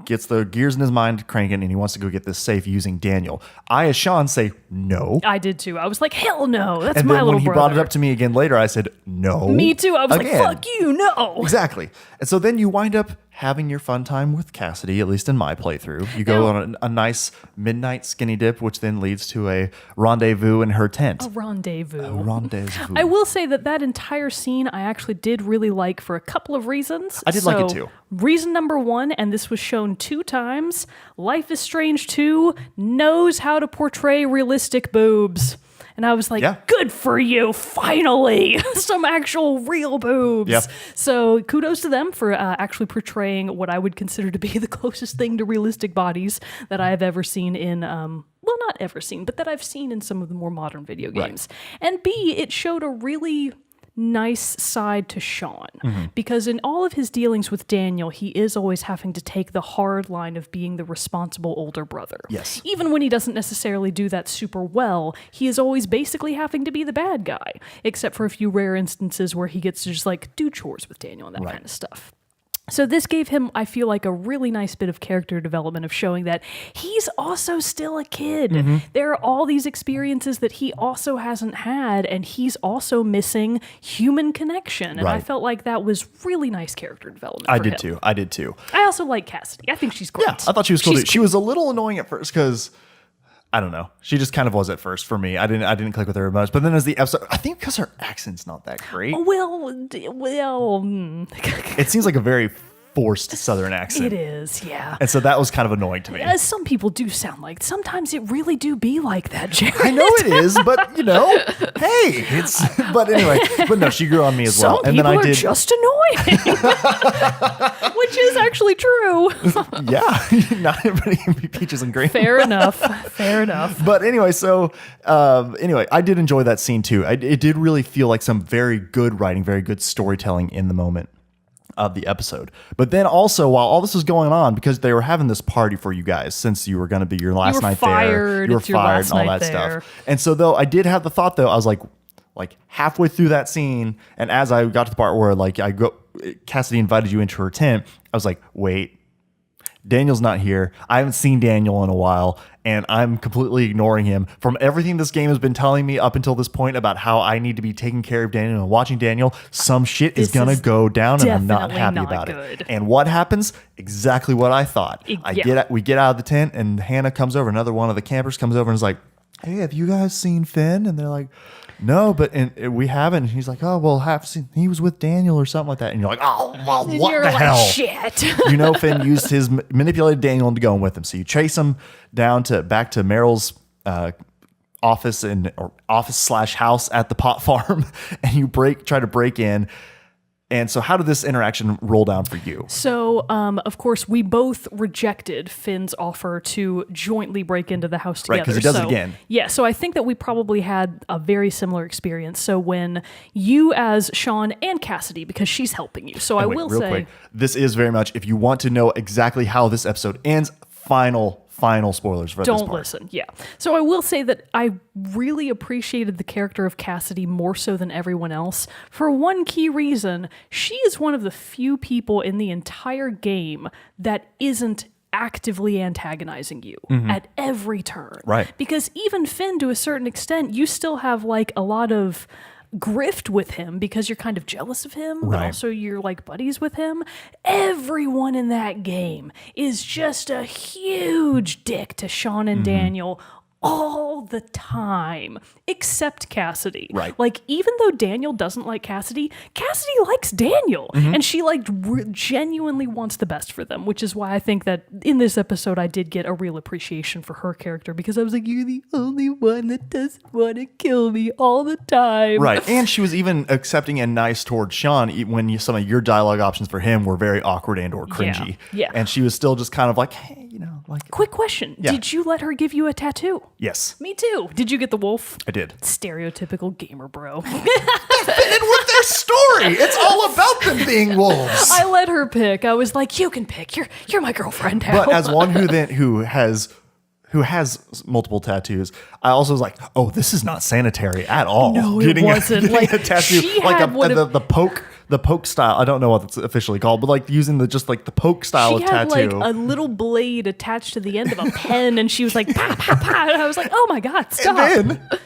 gets the gears in his mind cranking, and he wants to go get this safe using Daniel. I, as Sean, say no. I did too. I was like, hell no. That's my little brother. And then when he brought it up to me again later, I said no. Me too. I was like, fuck you, no. Exactly. And so then you wind up having your fun time with Cassidy, at least in my playthrough. You go on a nice midnight skinny dip, which then leads to a rendezvous in her tent. A rendezvous. I I will say that entire scene I actually did really like for a couple of reasons. I did like it too. Reason number one, and this was shown 2 times, Life is Strange 2 knows how to portray realistic boobs. And I was like, good for you, finally, some actual real boobs. Yep. So kudos to them for actually portraying what I would consider to be the closest thing to realistic bodies that I have ever seen in, well, not ever seen, but that I've seen in some of the more modern video games. Right. And B, it showed a really nice side to Sean, because in all of his dealings with Daniel, he is always having to take the hard line of being the responsible older brother. Yes. Even when he doesn't necessarily do that super well, he is always basically having to be the bad guy, except for a few rare instances where he gets to just like do chores with Daniel and that kind of stuff. So this gave him, I feel like, a really nice bit of character development of showing that he's also still a kid. There are all these experiences that he also hasn't had, and he's also missing human connection. And I felt like that was really nice character development for him. I did too. I also like Cassidy. I think she's great. Yeah, I thought she was cool too. She was a little annoying at first because I don't know. She just kind of was at first for me. I didn't click with her much. But then as the episode, I think because her accent's not that great. It seems like a very forced Southern accent. It is, yeah. And so that was kind of annoying to me. As some people do sound like. Sometimes it really do be like that, Jared. I know it is, but you know, hey, it's. But anyway, but no, she grew on me as well. And then I did just annoying, which is actually true. Yeah, not everybody can be peaches and cream. Fair enough. But anyway, so I did enjoy that scene too. It did really feel like some very good writing, very good storytelling in the moment of the episode. But then also, while all this was going on, because they were having this party for you guys, since you were going to be your last night there, you were fired and all that stuff. And so though I did have the thought though, I was like halfway through that scene, and as I got to the part where Cassidy invited you into her tent, I was like, wait, Daniel's not here. I haven't seen Daniel in a while, and I'm completely ignoring him. From everything this game has been telling me up until this point about how I need to be taking care of Daniel and watching Daniel, some shit is going to go down, and I'm not happy about it. And what happens? Exactly what I thought. We get out of the tent, and Hannah comes over. Another one of the campers comes over and is like, hey, have you guys seen Finn? And they're like, no, but we haven't. And he's like, oh, well, he was with Daniel or something like that. And you're like, oh, well, what the hell? Shit. You know, Finn used manipulated Daniel into going with him. So you chase him back to Meryl's office / house at the pot farm, and you try to break in. And so how did this interaction roll down for you? So, of course, we both rejected Finn's offer to jointly break into the house together. Right, because he does it again. Yeah, so I think that we probably had a very similar experience. So when you as Sean and Cassidy, because she's helping you. So I will say... quick, this is very much, if you want to know exactly how this episode ends, final spoilers for this part. Don't listen, yeah. So I will say that I really appreciated the character of Cassidy more so than everyone else for one key reason. She is one of the few people in the entire game that isn't actively antagonizing you at every turn. Right. Because even Finn, to a certain extent, you still have like a lot of grift with him because you're kind of jealous of him, but also you're like buddies with him. Everyone in that game is just a huge dick to Sean and Daniel all the time, except Cassidy. Right. Like, even though Daniel doesn't like Cassidy likes Daniel. And she like genuinely wants the best for them, which is why I think that in this episode I did get a real appreciation for her character, because I was like, you're the only one that doesn't want to kill me all the time. Right. And she was even accepting and nice towards Sean when some of your dialogue options for him were very awkward and or cringy. Yeah. And she was still just kind of like, hey, you know, like... Quick question. Yeah. Did you let her give you a tattoo? Yes. Me too. Did you get the wolf? I did. Stereotypical gamer bro. And with their story, it's all about them being wolves. I let her pick. I was like, you can pick. You're my girlfriend now. But as one who has multiple tattoos, I also was like, oh, this is not sanitary at all. No, it wasn't. Getting a tattoo, the poke style. I don't know what it's officially called, but like using the poke style of tattoo. She had like a little blade attached to the end of a pen, and she was like, pa, pa, pa. And I was like, oh my God, stop. And then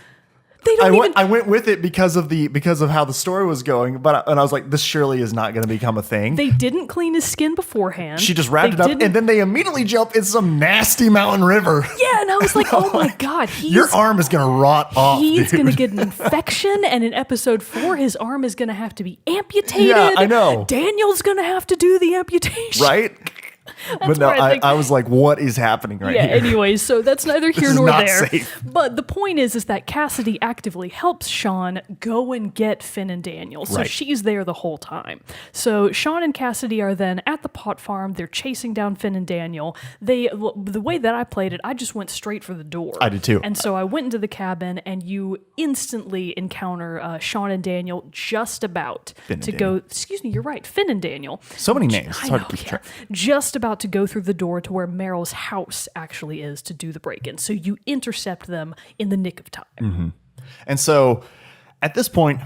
I went with it because of how the story was going, and I was like, this surely is not going to become a thing. They didn't clean his skin beforehand. She just wrapped it up, and then they immediately jump in some nasty mountain river. Yeah, and I was like, oh my God. Your arm is going to rot off, He's going to get an infection, and in episode 4, his arm is going to have to be amputated. Yeah, I know. Daniel's going to have to do the amputation. Right? But no, I was like, what is happening here? Anyways, so that's neither here nor not there. safe. But the point is that Cassidy actively helps Sean go and get Finn and Daniel. So she's there the whole time. So Sean and Cassidy are then at the pot farm. They're chasing down Finn and Daniel. The way that I played it, I just went straight for the door. I did too. And so I went into the cabin, and you instantly encounter Sean and Daniel just about to go. Excuse me, you're right. Finn and Daniel. So many names. It's hard to keep track. Just about to go through the door to where Meryl's house actually is to do the break-in. So you intercept them in the nick of time. Mm-hmm. And so at this point,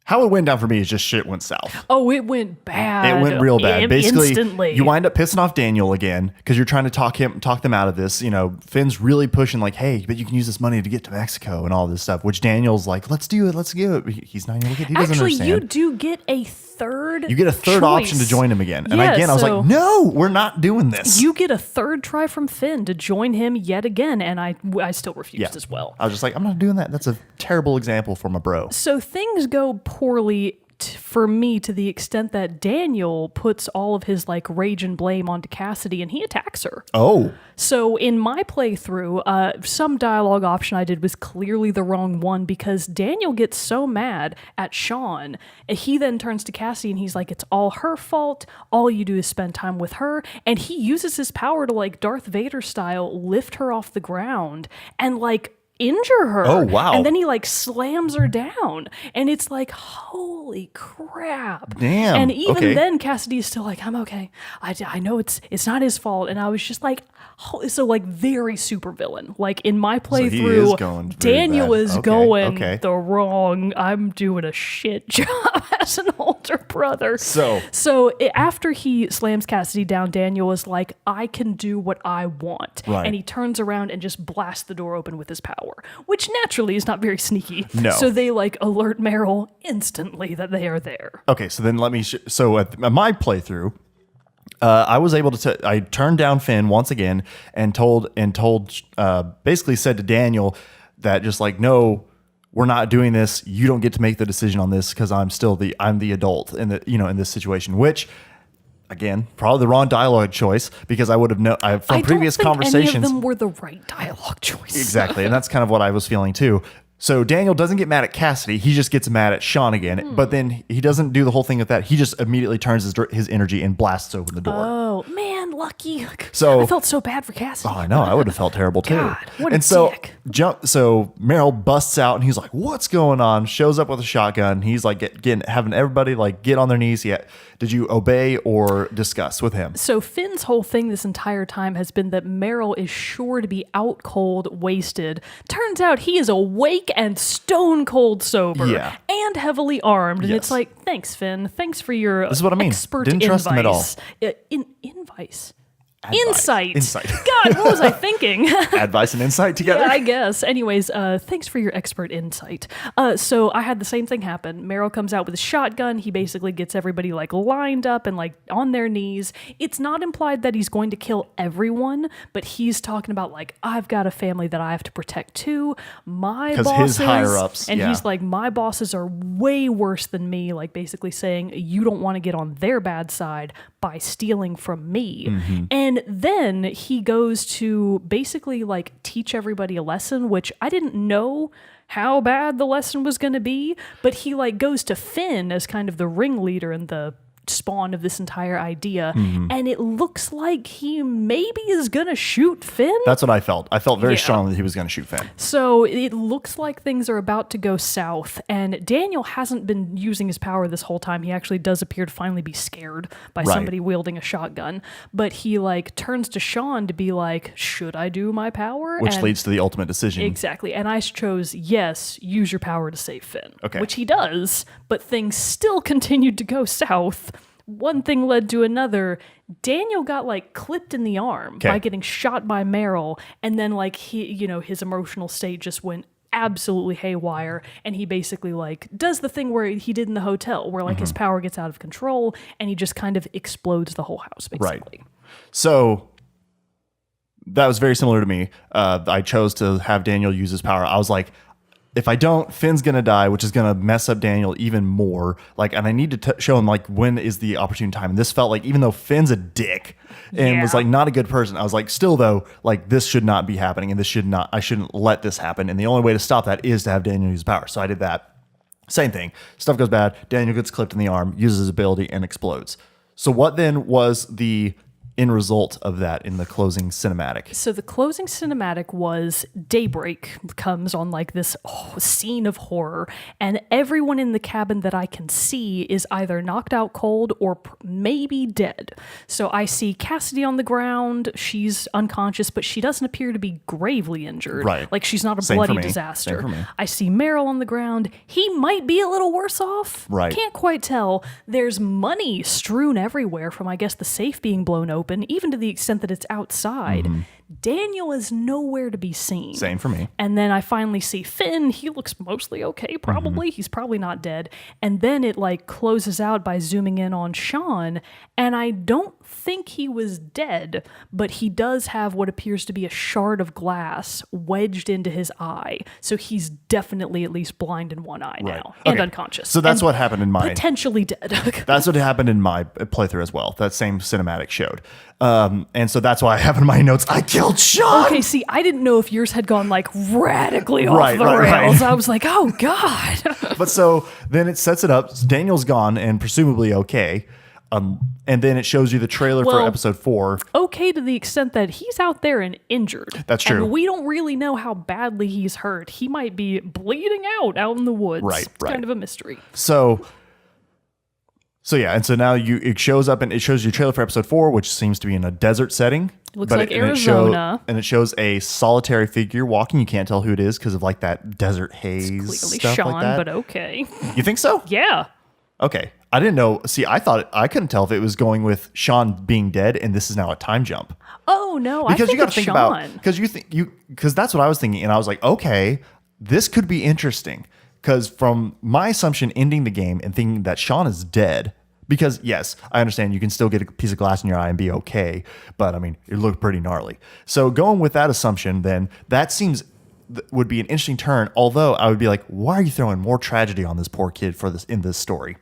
how it went down for me is just shit went south. Oh, it went bad. It went real bad. Basically, instantly. You wind up pissing off Daniel again because you're trying to talk them out of this. You know, Finn's really pushing like, hey, but you can use this money to get to Mexico and all this stuff, which Daniel's like, let's do it. Let's do it. He's not even looking. He doesn't understand. You do get a third You get a third choice. option to join him again. And Yeah, again, I was like, no, we're not doing this. You get a third try from Finn to join him yet again, and I still refused as well. I was just like, I'm not doing that. That's a terrible example for my bro. So things go poorly for me to the extent that Daniel puts all of his like rage and blame onto Cassidy, and he attacks her. Oh. So in my playthrough, some dialogue option I did was clearly the wrong one because Daniel gets so mad at Sean, and he then turns to Cassidy and he's like, it's all her fault. All you do is spend time with her. And he uses his power to like Darth Vader style lift her off the ground and like injure her. Oh, wow. And then he like slams her down. And it's like, holy crap. Damn. And even okay. then Cassidy's still like, I'm okay. I know it's not his fault. And I was just like, so like very super villain. Like in my playthrough, Daniel is going the wrong. I'm doing a shit job as an older brother. So after he slams Cassidy down, Daniel is like, I can do what I want. Right. And he turns around and just blasts the door open with his power, which naturally is not very sneaky. No. So they like alert Meryl instantly that they are there. Okay, so then let me. So at my playthrough, I was able to. I turned down Finn once again and told basically said to Daniel that just like, no, we're not doing this. You don't get to make the decision on this because I'm the adult in this situation, which. Again, probably the wrong dialogue choice because I would have known from previous conversations. Any of them were the right dialogue choice. Exactly, and that's kind of what I was feeling too. So Daniel doesn't get mad at Cassidy; he just gets mad at Sean again. But then he doesn't do the whole thing with that. He just immediately turns his energy and blasts open the door. Oh man, lucky! So I felt so bad for Cassidy. Oh, I know. I would have felt terrible too. God, what a dick. So Meryl busts out and he's like, "What's going on?" Shows up with a shotgun. He's like having everybody like get on their knees. Yeah. Did you obey or discuss with him? So Finn's whole thing this entire time has been that Meryl is sure to be out cold, wasted. Turns out he is awake and stone cold sober. Yeah. And heavily armed. And Yes. it's like, thanks, Finn. Thanks for your This is what I mean. expert Didn't trust him at all. Invice. Insight. God, what was I thinking? Advice and insight together? Yeah, I guess. Anyways, thanks for your expert insight. So I had the same thing happen. Meryl comes out with a shotgun. He basically gets everybody like lined up and like on their knees. It's not implied that he's going to kill everyone, but he's talking about like, I've got a family that I have to protect too. My bosses. His higher ups. And he's like, my bosses are way worse than me. Like basically saying, you don't want to get on their bad side by stealing from me. Mm-hmm. And then he goes to basically like teach everybody a lesson, which I didn't know how bad the lesson was going to be, but he like goes to Finn as kind of the ringleader and the spawn of this entire idea, and it looks like he maybe is gonna shoot Finn. That's what I felt. I felt very strongly that he was going to shoot Finn. So it looks like things are about to go south, and Daniel hasn't been using his power this whole time. He actually does appear to finally be scared by somebody wielding a shotgun, but he like turns to Sean to be like, should I do my power? Which leads to the ultimate decision. Exactly. And I chose, yes, use your power to save Finn. Okay. Which he does, but things still continued to go south. One thing led to another. Daniel got like clipped in the arm by getting shot by Meryl, and then like his emotional state just went absolutely haywire, and he basically like does the thing where he did in the hotel, where like his power gets out of control, and he just kind of explodes the whole house, basically. Right. So that was very similar to me. I chose to have Daniel use his power. I was like, if I don't, Finn's going to die, which is going to mess up Daniel even more. Like, and I need to show him like when is the opportune time. And this felt like, even though Finn's a dick and was like not a good person, I was like, still though, like this should not be happening, and I shouldn't let this happen. And the only way to stop that is to have Daniel use power. So I did that. Same thing. Stuff goes bad. Daniel gets clipped in the arm, uses his ability, and explodes. So what then was the end result of that in the closing cinematic? So the closing cinematic was daybreak comes on like this scene of horror, and everyone in the cabin that I can see is either knocked out cold or maybe dead. So I see Cassidy on the ground. She's unconscious, but she doesn't appear to be gravely injured. Right. Like she's not a Same bloody for me. disaster. Same for me. I see Meryl on the ground. He might be a little worse off. Right. Can't quite tell. There's money strewn everywhere from, I guess, the safe being blown open, even to the extent that it's outside. Daniel is nowhere to be seen. Same for me. And then I finally see Finn. He looks mostly okay, probably. He's probably not dead. And then it like closes out by zooming in on Sean. And I don't think he was dead, but he does have what appears to be a shard of glass wedged into his eye. So he's definitely at least blind in one eye now and unconscious. So that's what happened in my potentially dead. That's what happened in my playthrough as well. That same cinematic showed. And so that's why I have in my notes, I killed Sean. Okay, see, I didn't know if yours had gone like radically off the rails. I was like, oh God. But so then it sets it up. Daniel's gone and presumably okay. And then it shows you the trailer for episode 4. Okay, to the extent that he's out there and injured. That's true. And we don't really know how badly he's hurt. He might be bleeding out in the woods. Right. It's kind of a mystery. So yeah, and so now it shows up and it shows you a trailer for episode 4, which seems to be in a desert setting. It looks like Arizona. And it shows a solitary figure walking. You can't tell who it is because of like that desert haze Clearly stuff Sean, like that. but okay. You think so? Yeah. Okay. I didn't know. See, I couldn't tell if it was going with Sean being dead and this is now a time jump. Oh no, Because I think you got to it's think Sean. about because that's what I was thinking, and I was like, okay, this could be interesting. Because from my assumption, ending the game and thinking that Sean is dead, because yes, I understand you can still get a piece of glass in your eye and be okay, but I mean, it looked pretty gnarly. So going with that assumption, then that seems would be an interesting turn. Although I would be like, why are you throwing more tragedy on this poor kid for this in this story?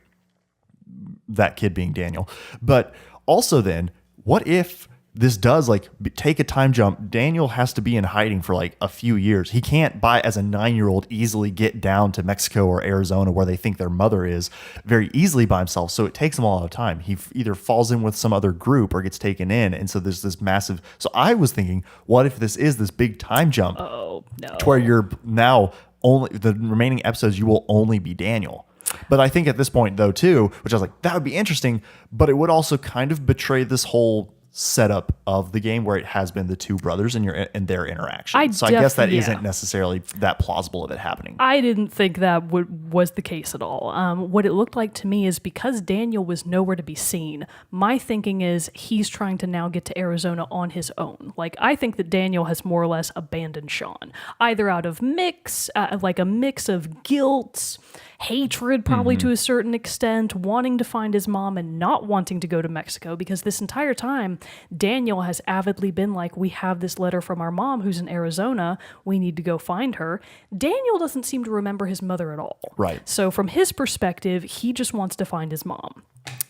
That kid being Daniel. But also then, what if this does like take a time jump? Daniel has to be in hiding for like a few years. He can't as a 9-year-old easily get down to Mexico or Arizona where they think their mother is very easily by himself. So it takes him a lot of time. He either falls in with some other group or gets taken in. And so there's this massive. So I was thinking, what if this is this big time jump? Oh no. To where you're now only the remaining episodes, you will only be Daniel. But I think at this point, though, too, which I was like, that would be interesting, but it would also kind of betray this whole setup of the game where it has been the two brothers and their interaction. So I guess that isn't necessarily that plausible of it happening. I didn't think that was the case at all. What it looked like to me is because Daniel was nowhere to be seen, my thinking is he's trying to now get to Arizona on his own. Like, I think that Daniel has more or less abandoned Sean, either out of like a mix of guilt, hatred, probably to a certain extent, wanting to find his mom and not wanting to go to Mexico, because this entire time, Daniel has avidly been like, we have this letter from our mom who's in Arizona. We need to go find her. Daniel doesn't seem to remember his mother at all. Right. So from his perspective, he just wants to find his mom.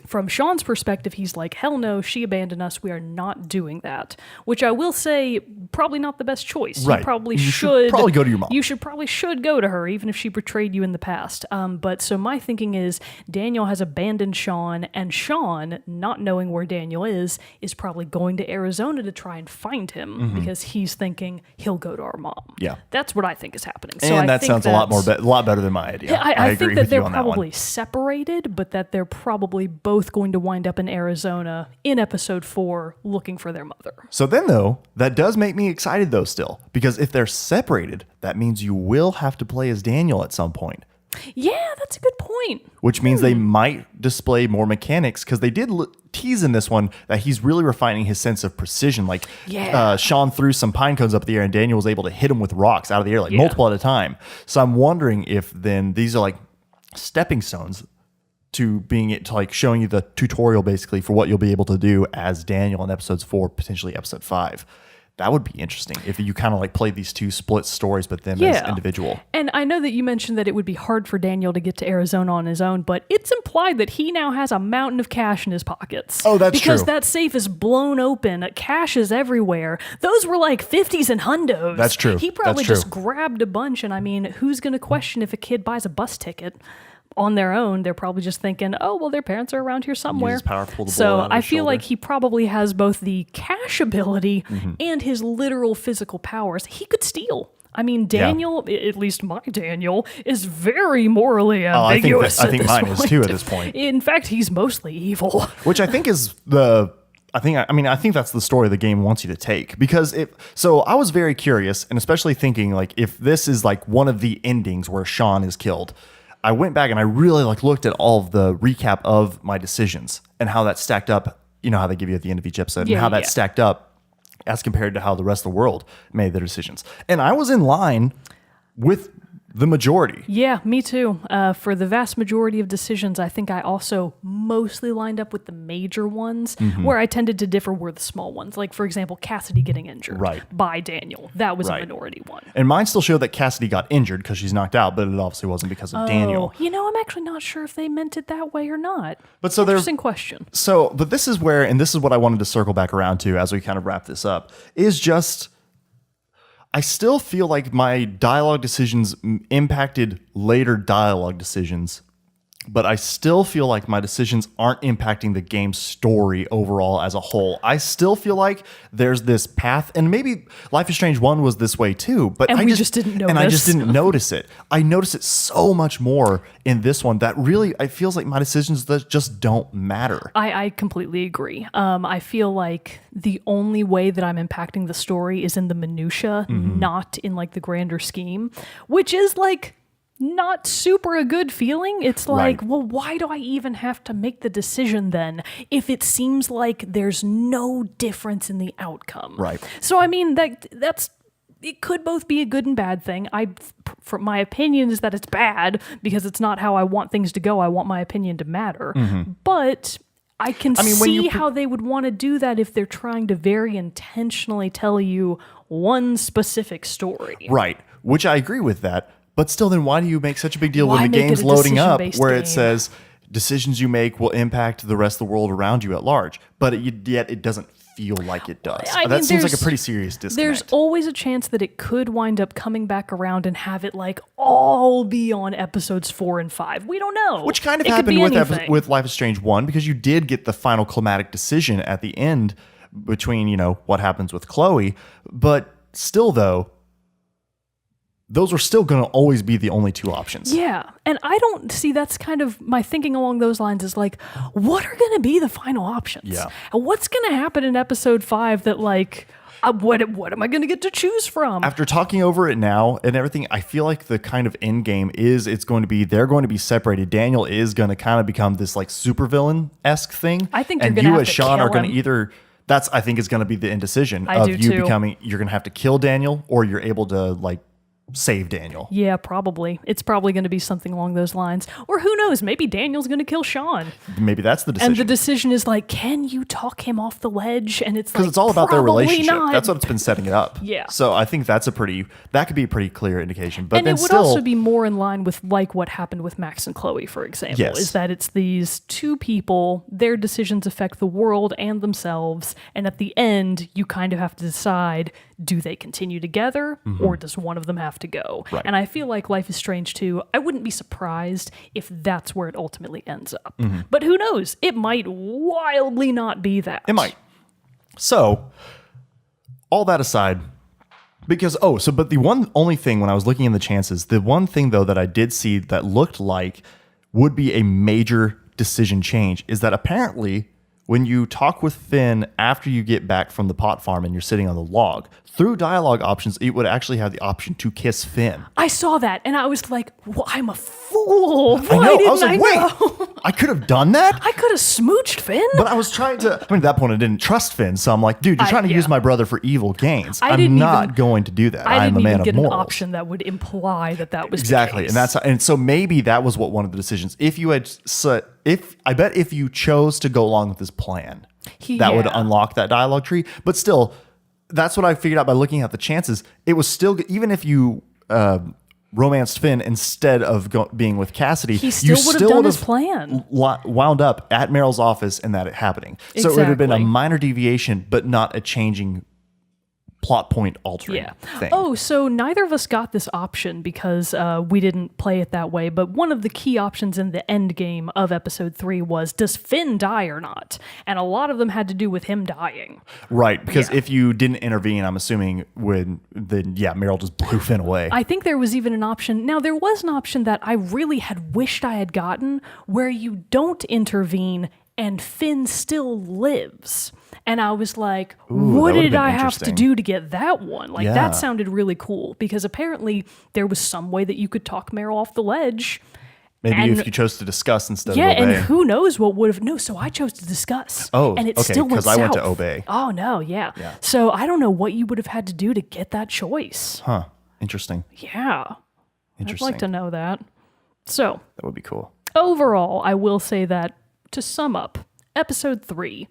From Sean's perspective, he's like, hell no, she abandoned us. We are not doing that. Which I will say, probably not the best choice. Right. You probably should probably go to your mom. You should go to her, even if she betrayed you in the past. But so my thinking is Daniel has abandoned Sean, and Sean, not knowing where Daniel is probably going to Arizona to try and find him because he's thinking he'll go to our mom. Yeah. That's what I think is happening. So and that sounds a lot better than my idea. I agree think that with they're you on probably that one. separated, but that they're probably both going to wind up in Arizona in episode 4 looking for their mother. So then, though, that does make me excited, though, still. Because if they're separated, that means you will have to play as Daniel at some point. Yeah, that's a good point. which means they might display more mechanics because they did tease in this one that he's really refining his sense of precision. Like Sean threw some pine cones up in the air and Daniel was able to hit him with rocks out of the air, like multiple at a time. So I'm wondering if then these are like stepping stones to being it to like showing you the tutorial basically for what you'll be able to do as Daniel in episodes 4, potentially episode 5. That would be interesting if you kind of like play these two split stories, but them as individual. And I know that you mentioned that it would be hard for Daniel to get to Arizona on his own, but it's implied that he now has a mountain of cash in his pockets. Oh, that's because true. That safe is blown open. Cash is everywhere. Those were like 50s and hundos. That's true. He probably just grabbed a bunch. And I mean, who's going to question if a kid buys a bus ticket? On their own, they're probably just thinking, oh, well, their parents are around here somewhere. So I feel like he probably has both the cash ability and his literal physical powers. He could steal. I mean, Daniel, at least my Daniel, is very morally ambiguous. I think mine is too at this point. In fact, he's mostly evil. Which I think is I think that's the story the game wants you to take, because so I was very curious, and especially thinking like if this is like one of the endings where Sean is killed. I went back and I really like looked at all of the recap of my decisions and how that stacked up. You know how they give you at the end of each episode and how that stacked up as compared to how the rest of the world made their decisions. And I was in line with the majority. Yeah, me too. For the vast majority of decisions, I think I also mostly lined up with the major ones. Where I tended to differ were the small ones. Like, for example, Cassidy getting injured by Daniel. That was a minority one. And mine still showed that Cassidy got injured because she's knocked out, but it obviously wasn't because of Daniel. You know, I'm actually not sure if they meant it that way or not. But so Interesting question. So, but this is where, and this is what I wanted to circle back around to as we kind of wrap this up, is just... I still feel like my dialogue decisions impacted later dialogue decisions, but I still feel like my decisions aren't impacting the game's story overall as a whole. I still feel like there's this path, and maybe Life is Strange 1 was this way too, but I just didn't notice. And I just didn't notice it. I notice it so much more in this one that really, it feels like my decisions that just don't matter. I completely agree. I feel like the only way that I'm impacting the story is in the minutia, not in like the grander scheme, which is like not super a good feeling. It's like, well, why do I even have to make the decision then if it seems like there's no difference in the outcome? Right. So I mean that's it could both be a good and bad thing. For my opinion is that it's bad because it's not how I want things to go. I want my opinion to matter. But I can see how they would want to do that if they're trying to very intentionally tell you one specific story. Right. Which I agree with that. But still, then why do you make such a big deal when the game's loading up where it says decisions you make will impact the rest of the world around you at large? But yet it doesn't feel like it does. That seems like a pretty serious disconnect. There's always a chance that it could wind up coming back around and have it like all be on episodes 4 and 5. We don't know. Which kind of happened with Life is Strange 1 because you did get the final climatic decision at the end between, you know, what happens with Chloe. But still, though, those are still going to always be the only two options. Yeah. And I don't see, that's kind of my thinking along those lines is like, what are going to be the final options? Yeah. And what's going to happen in episode 5 that like, what am I going to get to choose from? After talking over it now and everything, I feel like the kind of end game is they're going to be separated. Daniel is going to kind of become this like supervillain-esque thing. I think you're going to have to Sean kill are going him. to either... I think is going to be the indecision I of do you too. becoming, you're going to have to kill Daniel or you're able to like save Daniel. Yeah, probably. It's probably going to be something along those lines. Or who knows, maybe Daniel's going to kill Sean. Maybe that's the decision. And the decision is like, can you talk him off the ledge? And it's like, because it's all about their relationship. Not. That's what it's been setting it up. Yeah. So I think that could be a pretty clear indication. But and then it would also be more in line with like what happened with Max and Chloe, for example, is that it's these two people, their decisions affect the world and themselves. And at the end, you kind of have to decide, do they continue together or does one of them have to go? Right. And I feel like Life is Strange 2, I wouldn't be surprised if that's where it ultimately ends up. But who knows? It might wildly not be that. It might. So, all that aside, because, but the only thing when I was looking in the chances, the one thing though that I did see that looked like would be a major decision change is that apparently when you talk with Finn after you get back from the pot farm and you're sitting on the log, through dialogue options, it would actually have the option to kiss Finn. I saw that, and I was like, well, I'm a fool. Why I know. didn't I was like, know? wait, I could have done that? I could have smooched Finn. But I was trying to, I mean, at that point, I didn't trust Finn. So I'm like, dude, you're trying to use my brother for evil gains. I'm not going to do that. I'm a man of morals. I didn't even get an option that would imply that was exactly. the case. And so maybe that was what one of the decisions. If you had, if you chose to go along with this plan, that would unlock that dialogue tree. But still, that's what I figured out by looking at the chances. It was still, even if you romanced Finn instead of being with Cassidy, he still would have done his plan. Wound up at Meryl's office and that happening. So it would have been a minor deviation, but not a changing plot point altering thing. Oh, so neither of us got this option because we didn't play it that way, but one of the key options in the end game of episode 3 was, does Finn die or not? And a lot of them had to do with him dying. Right, because if you didn't intervene, I'm assuming Meryl just blew Finn away. I think there was even an option. Now, there was an option that I really had wished I had gotten where you don't intervene and Finn still lives. And I was like, what did I have to do to get that one? Like, that sounded really cool because apparently there was some way that you could talk Meryl off the ledge. Maybe if you chose to discuss instead of obey. Yeah, and who knows what would have... No, so I chose to discuss. Oh, and it still went south. because I went to obey. Oh, no, yeah. So I don't know what you would have had to do to get that choice. Huh. Interesting. Yeah. Interesting. I'd like to know that. So... That would be cool. Overall, I will say that, to sum up, episode 3...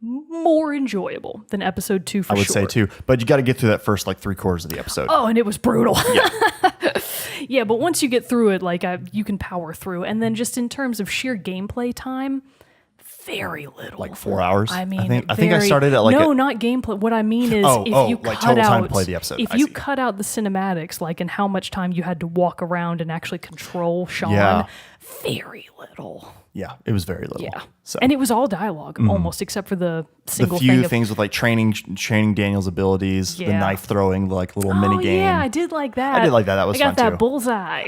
more enjoyable than episode 2 for sure. I would say too, but you got to get through that first 3/4 of the episode. Oh, and it was brutal. Yeah. Yeah, but once you get through it, you can power through. And then just in terms of sheer gameplay time, very little. Like 4 hours? I mean, I think I started at like not gameplay. What I mean is if you like cut total out time to play the episode. If you cut out the cinematics, and how much time you had to walk around and actually control Sean, very little. Yeah, it was very little. Yeah, so. And it was all dialogue almost, except for the single things with like training Daniel's abilities, the knife throwing, little mini game. Yeah, I did like that. I did like that. That was fun too. I got that bullseye.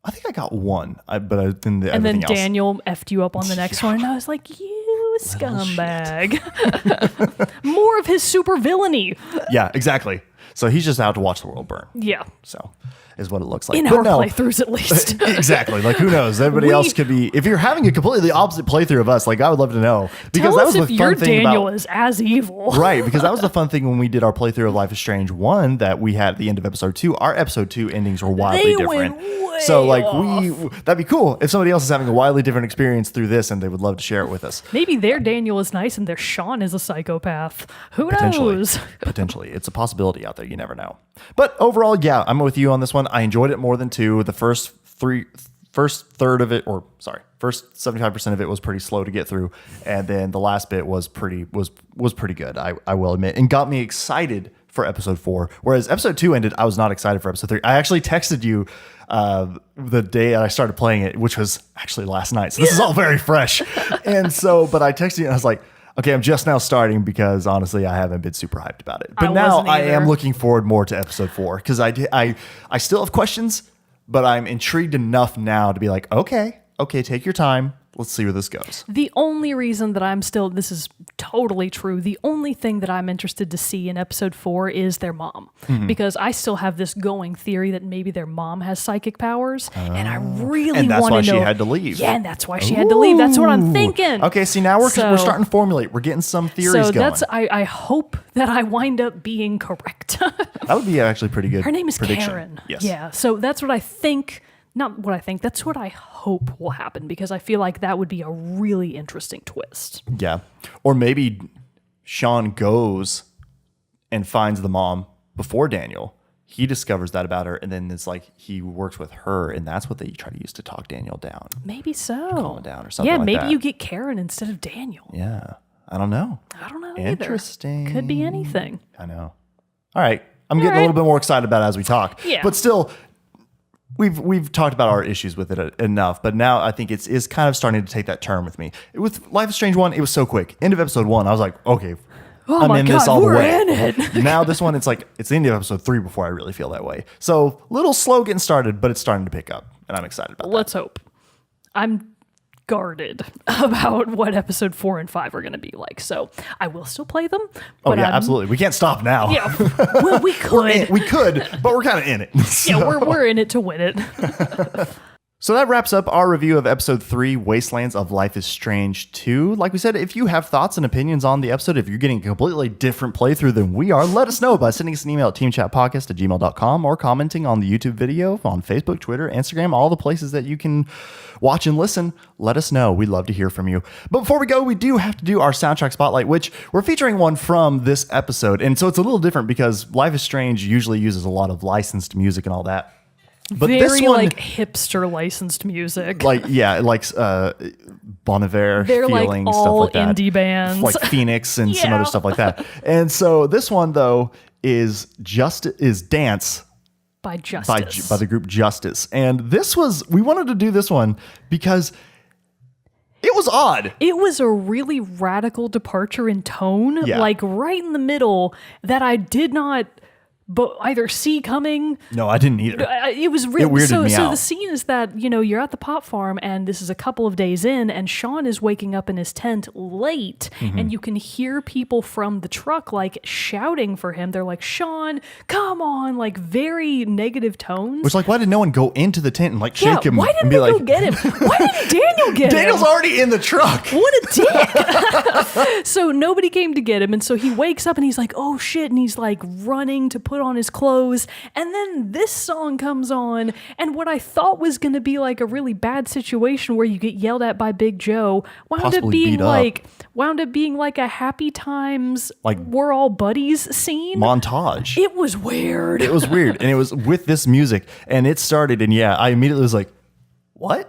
I think I got one, but I didn't. And then else. Daniel effed you up on the next one, and I was like, "You scumbag!" More of his super villainy. Yeah, exactly. So he's just out to watch the world burn. Yeah. So is what it looks like. In our playthroughs, at least. Exactly. Who knows? Everybody else could be. If you're having a completely opposite playthrough of us, I would love to know. Because Tell that was us the if fun your thing Daniel is as evil. Right, because that was the fun thing when we did our playthrough of Life is Strange 1 that we had at the end of episode 2. Our episode 2 endings were wildly different. So that'd be cool if somebody else is having a wildly different experience through this and they would love to share it with us. Maybe their Daniel is nice and their Sean is a psychopath. Who knows? Potentially. It's a possibility out there. You never know. But overall, yeah, I'm with you on this one. I enjoyed it more than 2. The first 75% of it was pretty slow to get through, and then the last bit was pretty good. I will admit, and got me excited for episode 4. Whereas episode 2 ended, I was not excited for episode 3. I actually texted you the day that I started playing it, which was actually last night. So this is all very fresh. And so, but I texted you and I was like, okay, I'm just now starting because honestly, I haven't been super hyped about it. But now I am looking forward more to episode 4 because I still have questions, but I'm intrigued enough now to be like, okay, take your time. Let's see where this goes. The only reason that this is totally true, the only thing that I'm interested to see in episode 4 is their mom. Mm-hmm. Because I still have this going theory that maybe their mom has psychic powers. And I really want to know. And that's why she had to leave. Yeah, and that's why she had to leave. That's what I'm thinking. Okay, see, now we're starting to formulate. We're getting some theories going. I hope that I wind up being correct. That would be actually pretty good. Her name is prediction. Karen. Yes. Yeah, so that's what I think. Not what I think, that's what I hope will happen because I feel like that would be a really interesting twist. Yeah. Or maybe Sean goes and finds the mom before Daniel. He discovers that about her, and then it's like he works with her, and that's what they try to use to talk Daniel down. Maybe so. Calm him down or something like that. Yeah, maybe you get Karen instead of Daniel. Yeah. I don't know. Interesting. Either. Could be anything. I know. All right. I'm getting a little bit more excited about it as we talk. Yeah. But still... We've talked about our issues with it enough, but now I think it's kind of starting to take that turn with me. With Life is Strange 1, it was so quick. End of episode 1, I was like, okay, I'm in this all the way. In it. Now this one, it's the end of episode 3 before I really feel that way. So a little slow getting started, but it's starting to pick up, and I'm excited about that. Let's hope. I'm guarded about what episode 4 and 5 are going to be like. So I will still play them. But Absolutely. We can't stop now. Yeah. Well, we could. We could, but we're kind of in it. Yeah, we're in it to win it. So that wraps up our review of episode 3, Wastelands of Life is Strange 2. Like we said, if you have thoughts and opinions on the episode, if you're getting a completely different playthrough than we are, let us know by sending us an email at teamchatpodcast@gmail.com or commenting on the YouTube video on Facebook, Twitter, Instagram, all the places that you can watch and listen. Let us know. We'd love to hear from you. But before we go, we do have to do our soundtrack spotlight, which we're featuring one from this episode. And so it's a little different because Life is Strange usually uses a lot of licensed music and all that. But Very this one, like hipster licensed music. like Bon Iver They're feeling, like stuff all like that. indie bands, like Phoenix and some Yeah. other stuff like that. And so this one though is Dance by Justice. by the group Justice. And we wanted to do this one because it was odd. It was a really radical departure in tone, Yeah. like right in the middle that I did not either see coming. No, I didn't either. It was really It weirded so. me So out. the scene is that you're at the pop farm, and this is a couple of days in, and Sean is waking up in his tent late, Mm-hmm. and you can hear people from the truck like shouting for him. They're like, "Sean, come on!" Like very negative tones. Which, like, why did no one go into the tent and like shake him Why and didn't be they like, go get him? Why didn't Daniel get him? Daniel's already in the truck. What a dick. So nobody came to get him. And so he wakes up and he's like, oh shit. And he's like running to put on his clothes. And then this song comes on. And what I thought was going to be like a really bad situation where you get yelled at by Big Joe Possibly beat up. wound up being like a happy times, Like we're all buddies scene. montage. It was weird. It was weird. And it was with this music. And it started. And yeah, I immediately was like, what?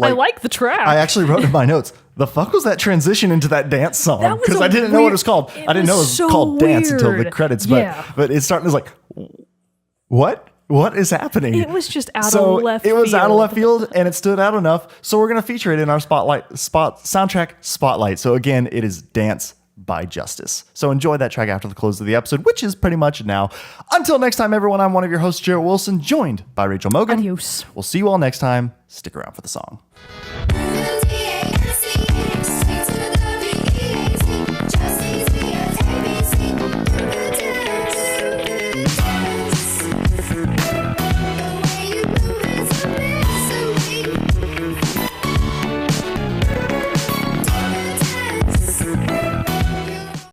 I like the track. I actually wrote in my notes, the fuck was that transition into that dance song? That was Because a I didn't know what it weird- was called. it I didn't know it was was so called dance until the weird. credits. Yeah. But it started as like, what? What is happening? It was just out so of left it was out of field. left field, and it stood out enough. So we're gonna feature it in our soundtrack spotlight. So again, it is Dance by Justice. So enjoy that track after the close of the episode, which is pretty much now. Until next time, everyone, I'm one of your hosts, Jarrett Wilson, joined by Rachel Mogan. Adios. We'll see you all next time. Stick around for the song.